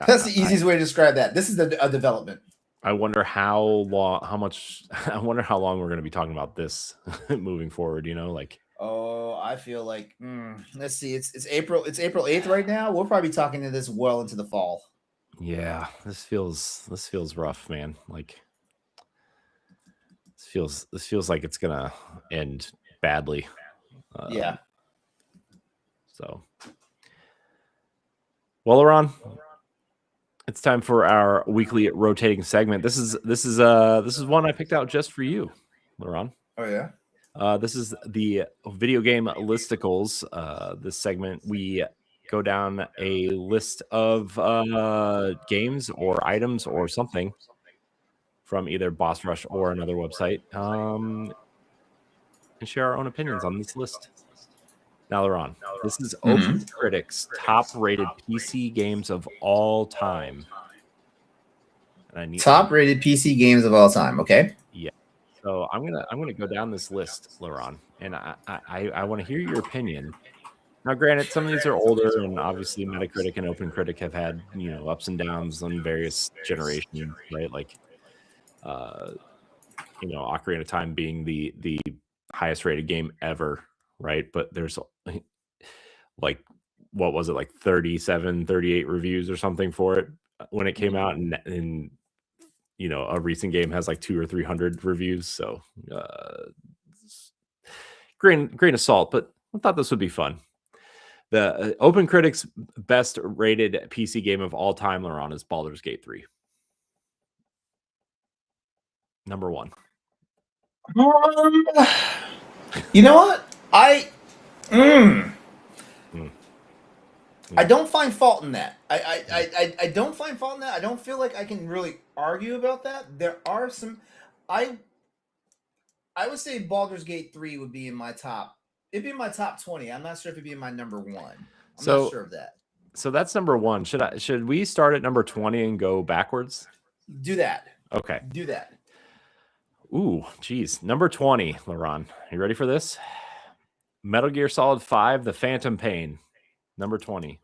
That's the easiest way to describe that. This is a development. I wonder how long we're going to be talking about this moving forward, I feel like let's see, it's April 8th right now. We'll probably be talking to this well into the fall. Yeah, this feels rough, man. This feels like it's gonna end badly. Yeah. So, well, Laurent, it's time for our weekly rotating segment. This is one I picked out just for you, Laurent. Oh yeah. This is the video game listicles. This segment, we go down a list of games or items or something from either Boss Rush or another website, and share our own opinions on this list. Now, Laurent, this is OpenCritic's top-rated PC games of all time. Top-rated PC games of all time. Okay. Yeah. So I'm gonna go down this list, Laurent, and I want to hear your opinion. Now, granted, some of these are older, and obviously Metacritic and OpenCritic have had ups and downs on various generations, right? Like, Ocarina of Time being the highest rated game ever, right? But there's like what was it, like 37, 38 reviews or something for it when it came out, and a recent game has like 200 or 300 reviews. So grain of salt, but I thought this would be fun. The Open Critics best rated PC game of all time, Laurent, is Baldur's Gate 3. Number 1. You know what? I don't find fault in that. I don't find fault in that. I don't feel like I can really argue about that. There are some. I would say Baldur's Gate 3 would be in my top. It'd be in my top 20. I'm not sure if it'd be in my number 1. I'm not sure of that. So that's number 1. Should we start at number 20 and go backwards? Do that. Okay. Do that. Ooh, geez. Number 20, Laurent. You ready for this? Metal Gear Solid 5, The Phantom Pain. Number 20,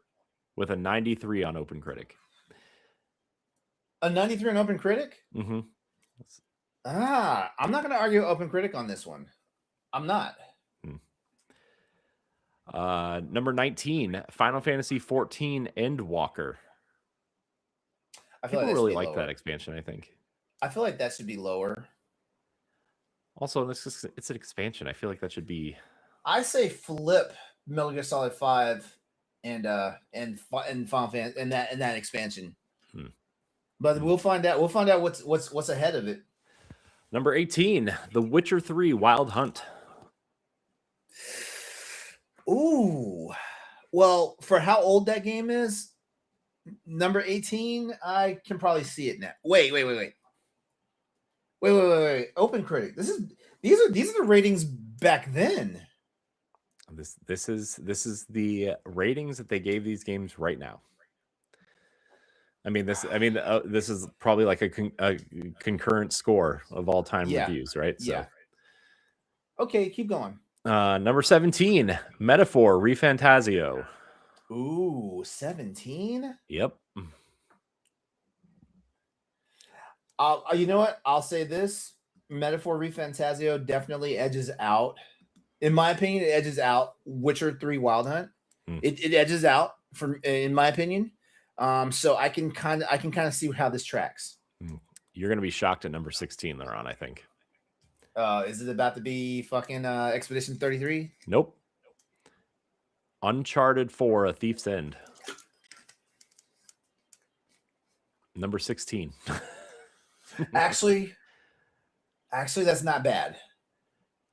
with a 93 on Open Critic. A 93 on Open Critic? Mm-hmm. I'm not going to argue Open Critic on this one. I'm not. Number 19, Final Fantasy 14 Endwalker. People really like that expansion, I think. I feel like that should be lower. Also, it's an expansion. I feel like that should be. I say flip Metal Gear Solid 5 and Final Fantasy and that expansion. But we'll find out. We'll find out what's ahead of it. Number 18, The Witcher 3 Wild Hunt. Ooh. Well, for how old that game is, number 18, I can probably see it now. Wait. Open Critic. These are the ratings back then. This is the ratings that they gave these games right now. This is probably like a concurrent score of all time reviews, right? So. Yeah. Okay, keep going. Number 17, Metaphor ReFantazio. Ooh, 17? Yep. You know what? I'll say this. Metaphor ReFantazio definitely edges out. In my opinion, it edges out Witcher 3 Wild Hunt. It edges out, in my opinion. So I can kind of see how this tracks. You're going to be shocked at number 16, Laurent, I think. Is it about to be fucking Expedition 33? Nope. Uncharted 4: A Thief's End. Number 16. Actually, that's not bad.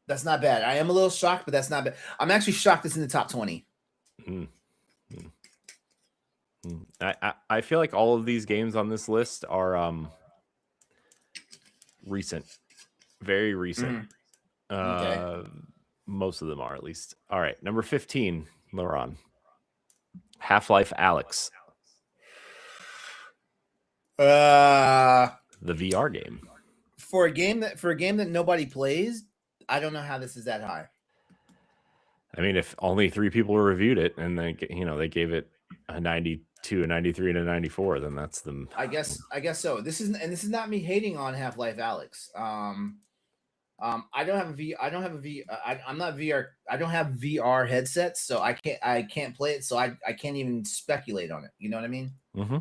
That's not bad. I am a little shocked, but that's not bad. I'm actually shocked it's in the top 20. I feel like all of these games on this list are recent. Very recent. Okay. Most of them are, at least. All right. Number 15, Laurent. Half-Life Alyx. The VR game. For a game that nobody plays, I don't know how this is that high. If only 3 people reviewed it and they gave it a 92, a 93, and a 94, then that's them. I guess so. This is not me hating on Half-Life Alyx. I don't have I'm not VR. I don't have VR headsets, so I can't play it. So I can't even speculate on it. You know what I mean? Mm-hmm.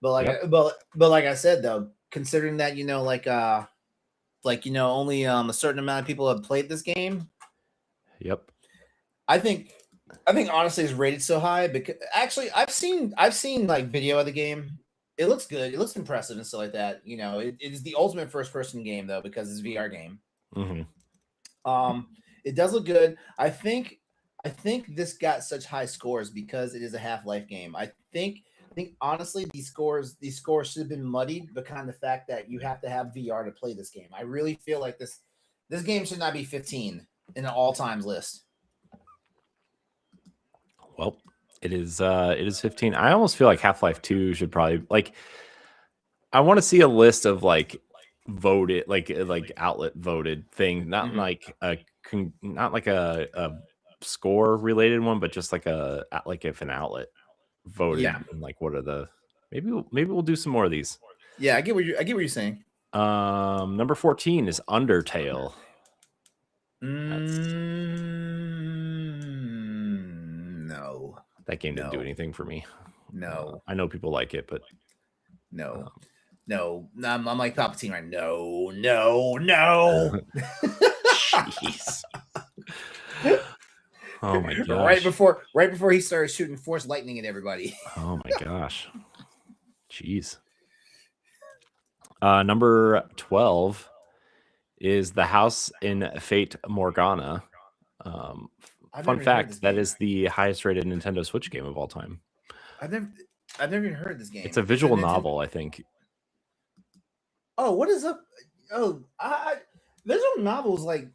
But like I said though, considering that only a certain amount of people have played this game. Yep. I think honestly it's rated so high because actually I've seen like video of the game. It looks good. It looks impressive and stuff like that. It is the ultimate first person game though because it's a VR game. Mm-hmm. It does look good. I think this got such high scores because it is a Half-Life game. I think honestly these scores should have been muddied because the fact that you have to have VR to play this game. I really feel like this game should not be 15 in an all-times list. Well, it is 15. I almost feel like Half-Life 2 should probably I want to see a list of voted like outlet voted thing, not not like a score related one, but just like if an outlet voted and what are the maybe we'll do some more of these. Yeah, I get what you're saying. Number 14 is Undertale. No. That game didn't do No. anything for me. No. I know people like it, but No. No. I'm like Palpatine right. No. No. jeez. Oh my gosh. Right before he started shooting force lightning at everybody. Oh my gosh. Jeez. Number 12 is The House in Fate Morgana. Fun fact, that is the highest rated Nintendo Switch game of all time. I've never even heard of this game. It's a visual novel, I think. Oh, what is up? Oh, visual novels, like,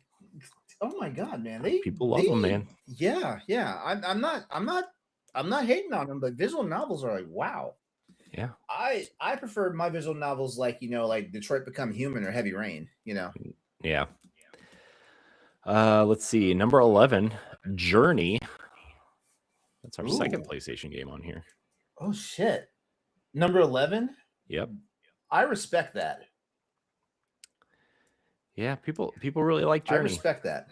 oh my god, man, People love them, man. Yeah. I'm not hating on them, but visual novels are like, wow. Yeah. I prefer my visual novels like, like Detroit Become Human or Heavy Rain, Yeah. Let's see. Number 11, Journey. That's our second PlayStation game on here. Oh shit. Number 11? Yep. I respect that. Yeah, people really like Journey. I respect that.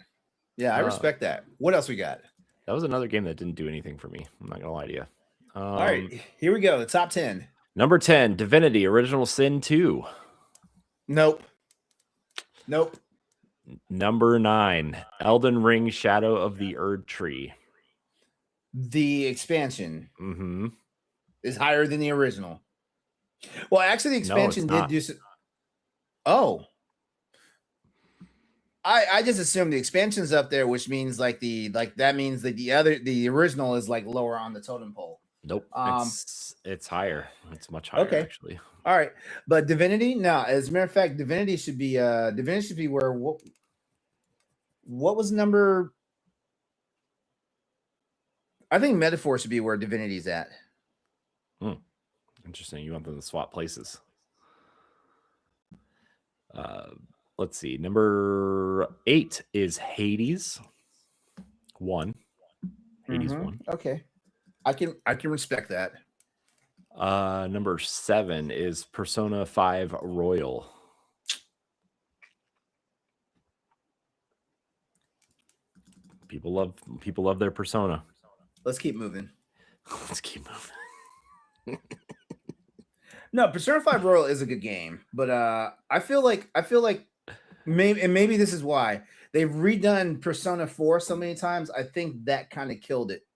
Yeah, I respect that. What else we got? That was another game that didn't do anything for me. I'm not gonna lie to you. All right, here we go. The top 10. Number 10, Divinity: Original Sin 2. Nope. Number 9, Elden Ring: Shadow of the Erd Tree. The expansion is higher than the original. Well, actually, the expansion did do some. Oh. I just assumed the expansion's up there, which means that means that the original is like lower on the totem pole. Nope. It's higher. It's much higher, actually. All right. But Divinity, no, as a matter of fact, Divinity should be where what was number? I think Metaphor should be where Divinity's at. Interesting. You want them to swap places. Let's see. Number 8 is Hades 1. Hades 1. Okay. I can respect that. Number 7 is Persona 5 Royal. People love their Persona. Let's keep moving. No, Persona 5 Royal is a good game, but I feel like maybe this is why they've redone Persona 4 so many times. I think that kind of killed it.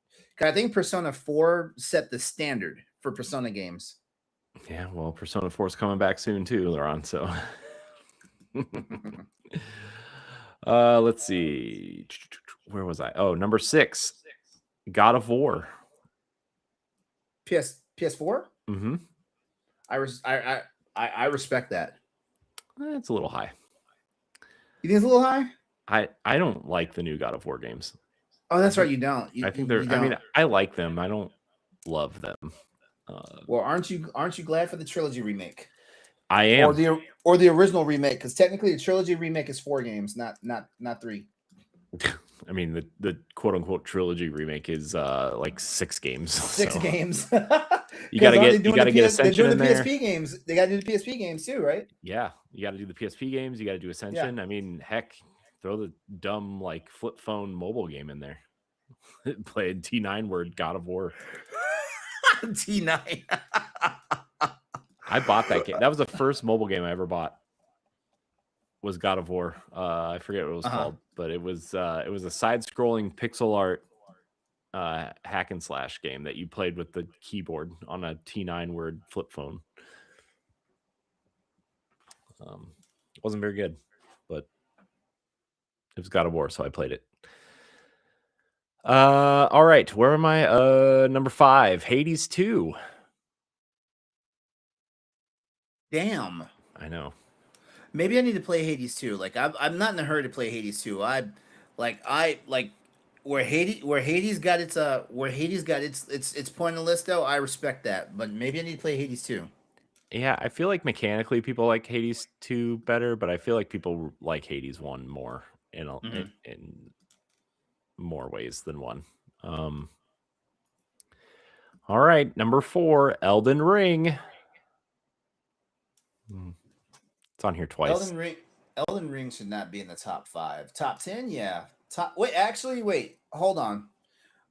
I think Persona 4 set the standard for Persona games. Yeah, well, Persona 4 is coming back soon too, Laurent. So let's see. Where was I? Oh, number 6, God of War. PS4? Mm-hmm. I respect that. It's a little high. You think it's a little high? I don't like the new God of War games. Oh, that's right. You don't. I think they're. I mean, I like them. I don't love them. Well, aren't you glad for the trilogy remake? I am. Or the original remake, because technically the trilogy remake is 4 games, not 3. I mean, the quote unquote trilogy remake is like 6 games. 6 games. You gotta get Ascension in there. PSP games. They gotta do the PSP games too, right? Yeah, you gotta do the PSP games. You gotta do Ascension. Yeah. I mean, heck, throw the dumb like flip phone mobile game in there. Played T9 word God of War. T9. I bought that game. That was the first mobile game I ever bought. Was God of War. I forget what it was called, but it was a side-scrolling pixel art hack and slash game that you played with the keyboard on a T9 word flip phone. Wasn't very good, but it was God of War, so I played it. All right, where am I? Number 5, Hades 2. Damn. I know. Maybe I need to play Hades 2. Like I'm not in a hurry to play Hades 2. Where Hades got its point on the list though, I respect that. But maybe I need to play Hades 2. Yeah, I feel like mechanically people like Hades 2 better, but I feel like people like Hades 1 more in more ways than 1. All right, number 4, Elden Ring. It's on here twice. Elden Ring should not be in the top 5. Top 10, yeah. Wait, hold on.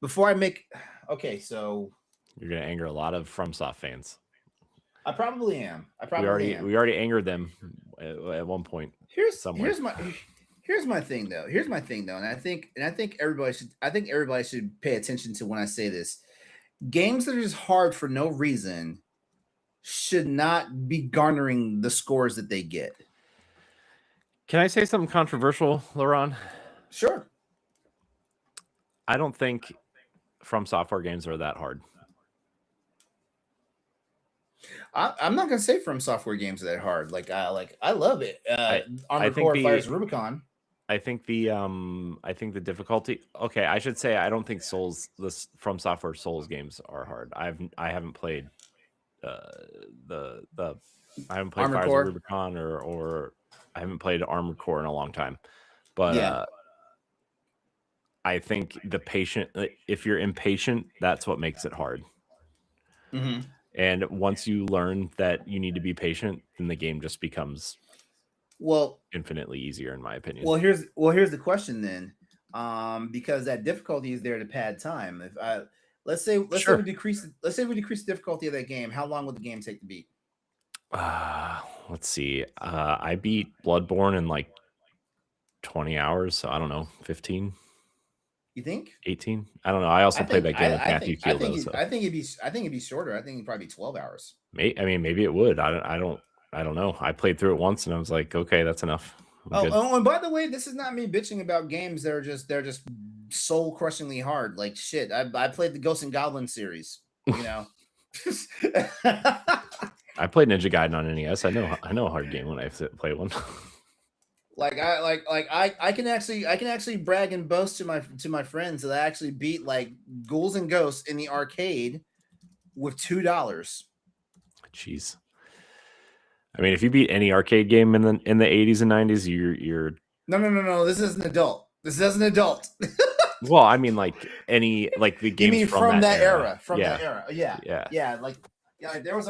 Before I make Okay, so You're gonna anger a lot of FromSoft fans. I probably am. We already angered them at one point somewhere. Here's my thing though. And I think everybody should pay attention to when I say this. Games that are just hard for no reason should not be garnering the scores that they get. Can I say something controversial, Laurent? Sure. I don't think From Software games are that hard. I'm not gonna say From Software games are that hard. I love it. Armored think Core Fires Rubicon. I think the difficulty. Okay, I should say I don't think From Software Souls games are hard. I haven't played I haven't played Armored Fires Core. of Rubicon or I haven't played Armored Core in a long time. But I think if you're impatient, that's what makes it hard. Mm-hmm. And once you learn that you need to be patient, then the game just becomes infinitely easier, in my opinion. Well, here's the question then, because that difficulty is there to pad time. If let's say we decrease the difficulty of that game, how long would the game take to beat? Let's see. I beat Bloodborne in like 20 hours, so I don't know, 15. You think 18? I don't know. I also played that game with Matthew Kiel. I think it'd be shorter. I think it'd probably be 12 hours. Maybe it would. I don't know. I played through it once and I was like, okay, that's enough. And by the way, this is not me bitching about games that are just soul crushingly hard. Like shit. I played the Ghosts and Goblins series. You know. I played Ninja Gaiden on NES. I know a hard game when I play one. I can actually brag and boast to my friends that I actually beat like Ghouls and Ghosts in the arcade with $2. Jeez. I mean, if you beat any arcade game in the 80s and 90s, you're No. This is an adult. Well, I mean, like the games from that era. Yeah. There was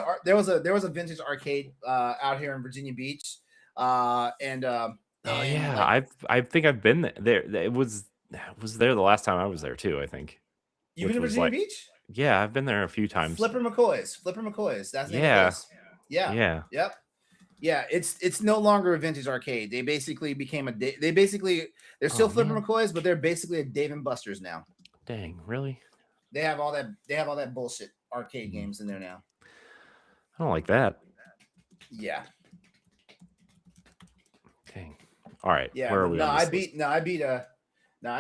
a vintage arcade out here in Virginia Beach, I think I've been there. It was there the last time I was there too. I think you've been to Virginia Beach. Yeah, I've been there a few times. Flipper McCoy's. That's the name of the place. Yep. Yeah, it's no longer a vintage arcade. They basically became they're still Flipper McCoy's, but they're basically a Dave and Buster's now. Dang, really? They have all that bullshit arcade games in there now. I don't like that. Yeah. Dang. All right. Yeah. Where are we? I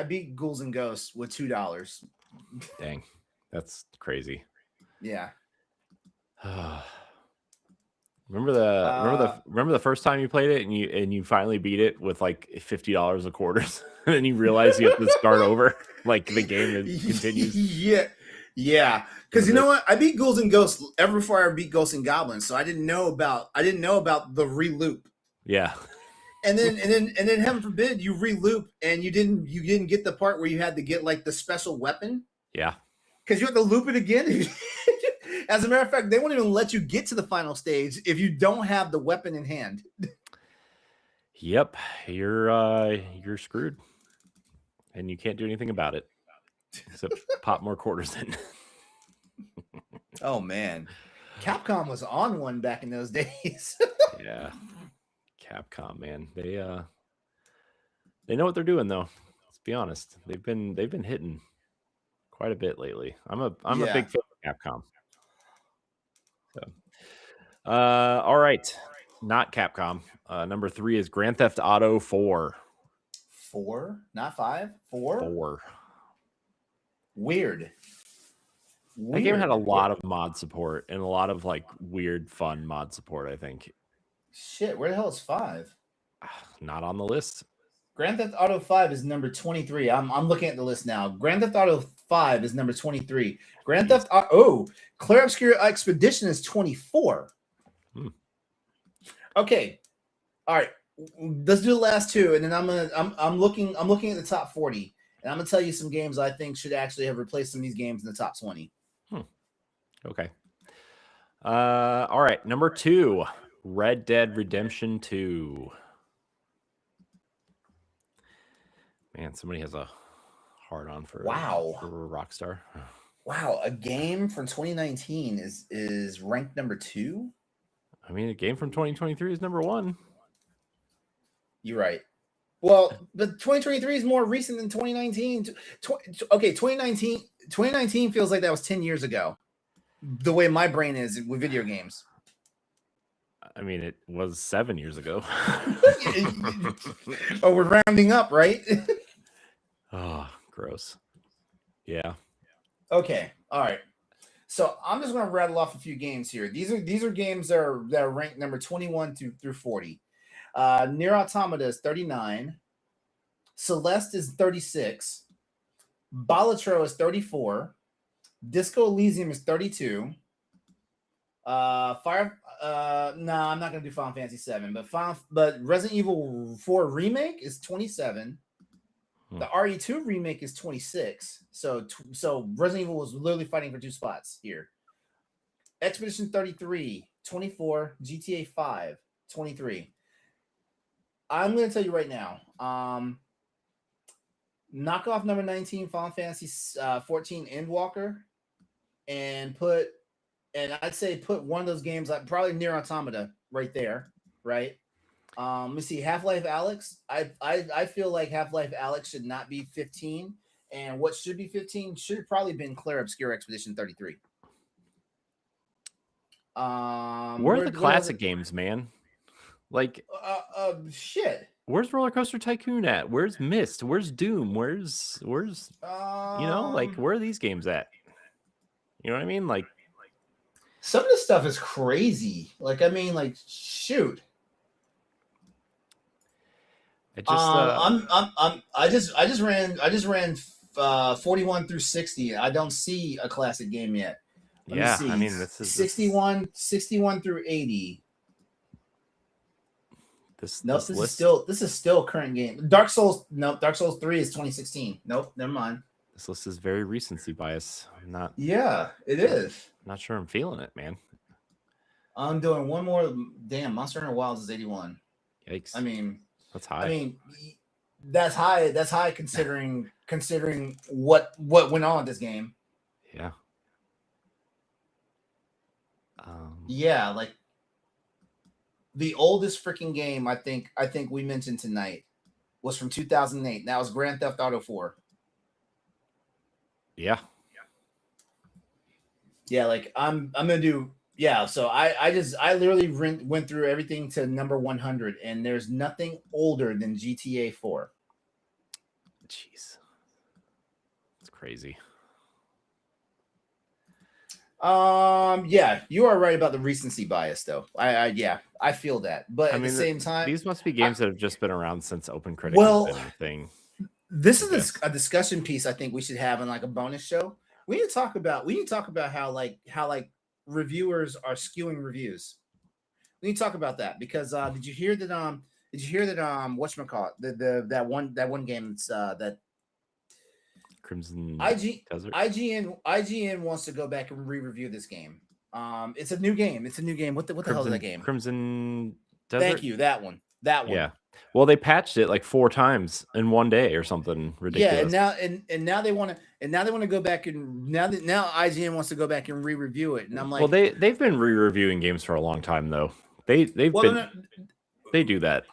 beat Ghouls and Ghosts with $2. Dang, that's crazy. Yeah. Remember the first time you played it and you finally beat it with like $50 of quarters, and then you realize you have to start over. Like the game continues. Yeah. Because you know what? I beat Ghouls and Ghosts ever before I beat Ghosts and Goblins, so I didn't know about the re-loop. Yeah. And then heaven forbid you re-loop and you didn't get the part where you had to get like the special weapon. Yeah. Because you have to loop it again. As a matter of fact, they won't even let you get to the final stage if you don't have the weapon in hand. Yep, you're screwed, and you can't do anything about it except pop more quarters in. Oh man, Capcom was on one back in those days. Yeah, Capcom, man, they know what they're doing though. Let's be honest, they've been hitting quite a bit lately. I'm a big fan of Capcom. So, all right, not Capcom. Number 3 is Grand Theft Auto 4. 4, not 5. 4. 4. Weird. That game had a lot of mod support and a lot of like weird, fun mod support. I think. Shit, where the hell is 5? Not on the list. Grand Theft Auto 5 is number 23. I'm looking at the list now. Grand Theft Auto 5 is number 23. Grand Theft Auto Clair Obscur Expedition is 24. Okay. All right. Let's do the last two, and then I'm looking at the top 40, and I'm gonna tell you some games I think should actually have replaced some of these games in the top 20. Okay. All right. Number 2, Red Dead Redemption 2. Man, somebody has a hard on for wow for Rockstar. Wow, a game from 2019 is ranked number 2. I mean, a game from 2023 is number 1. You're right. Well, but 2023 is more recent than 2019. Okay, 2019 feels like that was 10 years ago. The way my brain is with video games. I mean, it was 7 years ago. Oh, we're rounding up, right? Oh, gross. Yeah. Okay. All right. So I'm just going to rattle off a few games here. These are games that are ranked number 21 through 40. Nier Automata is 39. Celeste is 36. Balatro is 34. Disco Elysium is 32. I'm not gonna do Final Fantasy 7, but Resident Evil 4 remake is 27. The RE2 remake is 26. So Resident Evil was literally fighting for 2 spots here. Expedition 33, 24, GTA 5, 23. I'm gonna tell you right now. Knock off number 19 Final Fantasy 14 Endwalker, and I'd say put one of those games, like probably Nier Automata right there, right? Let me see, Half-Life Alyx. I feel like Half-Life Alyx should not be 15, and what should be 15 should have probably been Claire Obscure Expedition 33. Where are the classic games, man? Like, shit. Where's Roller Coaster Tycoon at? Where's Myst? Where's Doom? Where's like, where are these games at? You know what I mean? Like, some of this stuff is crazy. Like, I mean, like, shoot. I just ran 41 through 60. I don't see a classic game yet. Let me see. I mean, this is 61 through 80. This is still current game. Dark Souls 3 is 2016. Nope, never mind. This list is very recency bias. Yeah, it is. Not sure I'm feeling it, man. I'm doing one more. Damn, Monster Hunter Wilds is 81. Yikes. I mean, that's high. I mean, that's high. That's high considering what went on with this game. Yeah. Yeah, like the oldest freaking game I think we mentioned tonight was from 2008. That was Grand Theft Auto 4. Yeah. Yeah, like I'm gonna do. Yeah, so I literally went through everything to number 100, and there's nothing older than GTA 4. Jeez, it's crazy. Yeah, you are right about the recency bias, though. I feel that, but at the same time, these must be games that have just been around since Open Critic has been a thing. This is a discussion piece I think we should have in like a bonus show. We need to talk about how reviewers are skewing reviews. We need to talk about that because did you hear that whatchamacallit, that one game that's that Crimson Desert? IGN wants to go back and re-review this game. It's a new game. What the hell is that game? Crimson Desert. Thank you. That one. Yeah. Well, they patched it like 4 times in one day or something ridiculous. Yeah, and now they want to go back and now IGN wants to go back and re-review it, and I'm like, well, they've been re-reviewing games for a long time though. They do that.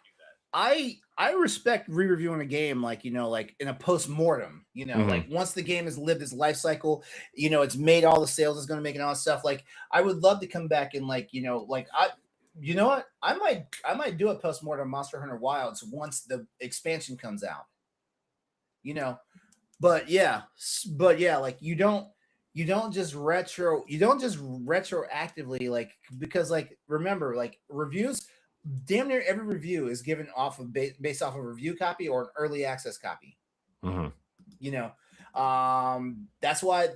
I respect re-reviewing a game like in a post-mortem, like once the game has lived its life cycle, it's made all the sales it's going to make and all that stuff. Like I would love to come back and you know what? I might do a post-mortem Monster Hunter Wilds once the expansion comes out. But yeah, like you don't just retroactively, like, because like remember, like reviews, damn near every review is given off of based off of a review copy or an early access copy. That's why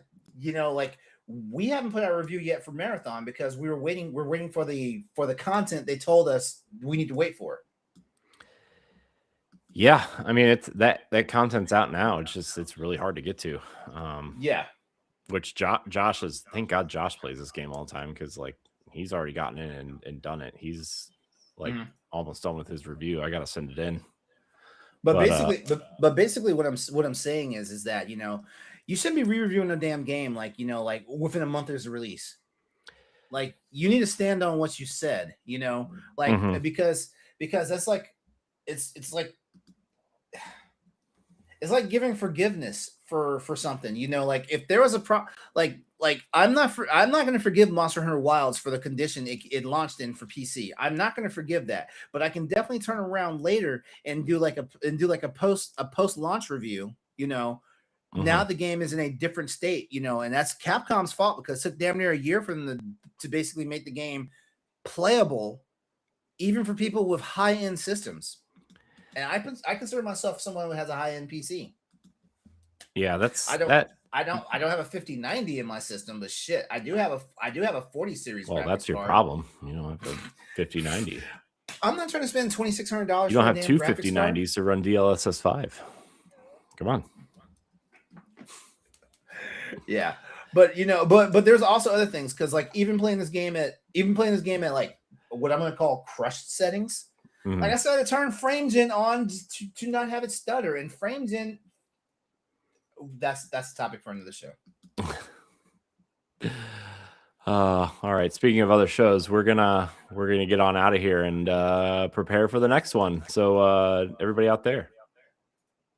like we haven't put out a review yet for Marathon because we're waiting for the content they told us we need to wait for. Yeah, I mean it's that content's out now. It's really hard to get to. Yeah. Which Josh is, thank God Josh plays this game all the time because like he's already gotten in and done it. He's like almost done with his review. I gotta send it in. But basically what I'm saying is that you shouldn't be re-reviewing a damn game like like within a month there's a release. Like you need to stand on what you said, like Mhm. because that's like it's like it's like giving forgiveness for something, like if there was a like I'm not going to forgive Monster Hunter Wilds for the condition it launched in for PC. I'm not going to forgive that, but I can definitely turn around later and do like a post launch review, now Mhm. the game is in a different state, and that's Capcom's fault because it took damn near a year for them to basically make the game playable, even for people with high end systems. And I consider myself someone who has a high end PC. Yeah, I that's don't that. I don't have a 5090 in my system, but shit, I do have a 40 series Well, that's graphics your card. problem. You don't have a 5090. I'm not trying to spend $2,600 You for don't a have damn two graphics card. 5090s to run DLSS 5. Come on. Yeah. But but there's also other things because like even playing this game at like what I'm gonna call crushed settings. Mhm. Like I said, to turn FrameGen on to not have it stutter, and FrameGen. That's the topic for another show. All right. Speaking of other shows, we're gonna get on out of here and prepare for the next one. So everybody out there,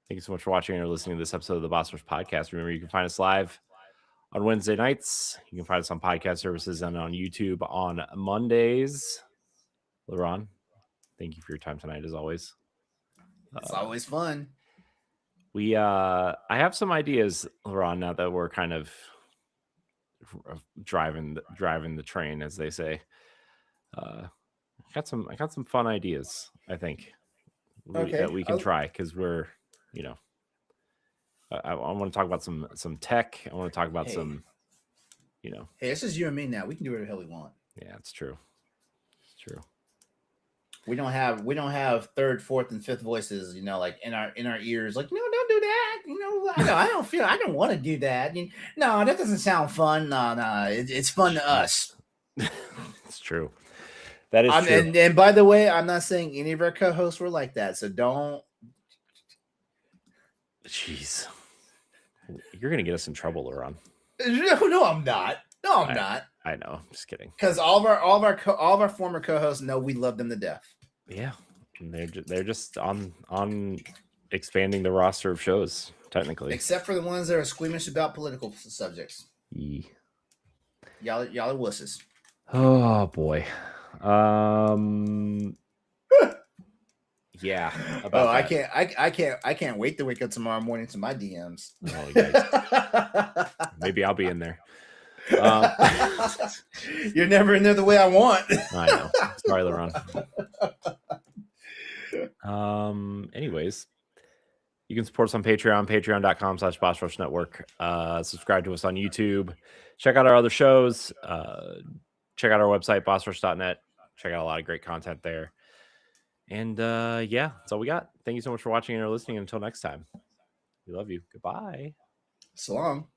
thank you so much for watching or listening to this episode of the Boss Rush Podcast. Remember, you can find us live on Wednesday nights. You can find us on podcast services and on YouTube on Mondays. LeRon, thank you for your time tonight, as always. It's always fun. I have some ideas, LeRon, now that we're kind of driving the train, as they say. I got some fun ideas, I think, that we can try, because we're, I want to talk about some tech. I want to talk about some, Hey, it's just you and me now. We can do whatever the hell we want. Yeah, it's true. It's true. We don't have third, fourth, and fifth voices, like in our ears, like, no, don't do that. I don't want to do that. No, that doesn't sound fun. No, it's fun to us. It's true. That is true. And by the way, I'm not saying any of our co-hosts were like that, so don't. Jeez, you're gonna get us in trouble, LeRon. No, I'm not. No, I'm not. I know. I'm just kidding. Because all of our former co-hosts know we love them to death. Yeah, they're just on expanding the roster of shows, technically, except for the ones that are squeamish about political subjects. Y'all are wusses. Oh boy. Yeah. I can't wait to wake up tomorrow morning to my DMs. Oh, maybe I'll be in there. You're never in there the way I want. I know. Sorry, LeRon. Anyways, you can support us on Patreon, patreon.com/Boss Rush Network. Subscribe to us on YouTube. Check out our other shows. Check out our website, bossrush.net. Check out a lot of great content there. And yeah, that's all we got. Thank you so much for watching or listening. Until next time, we love you. Goodbye. So long.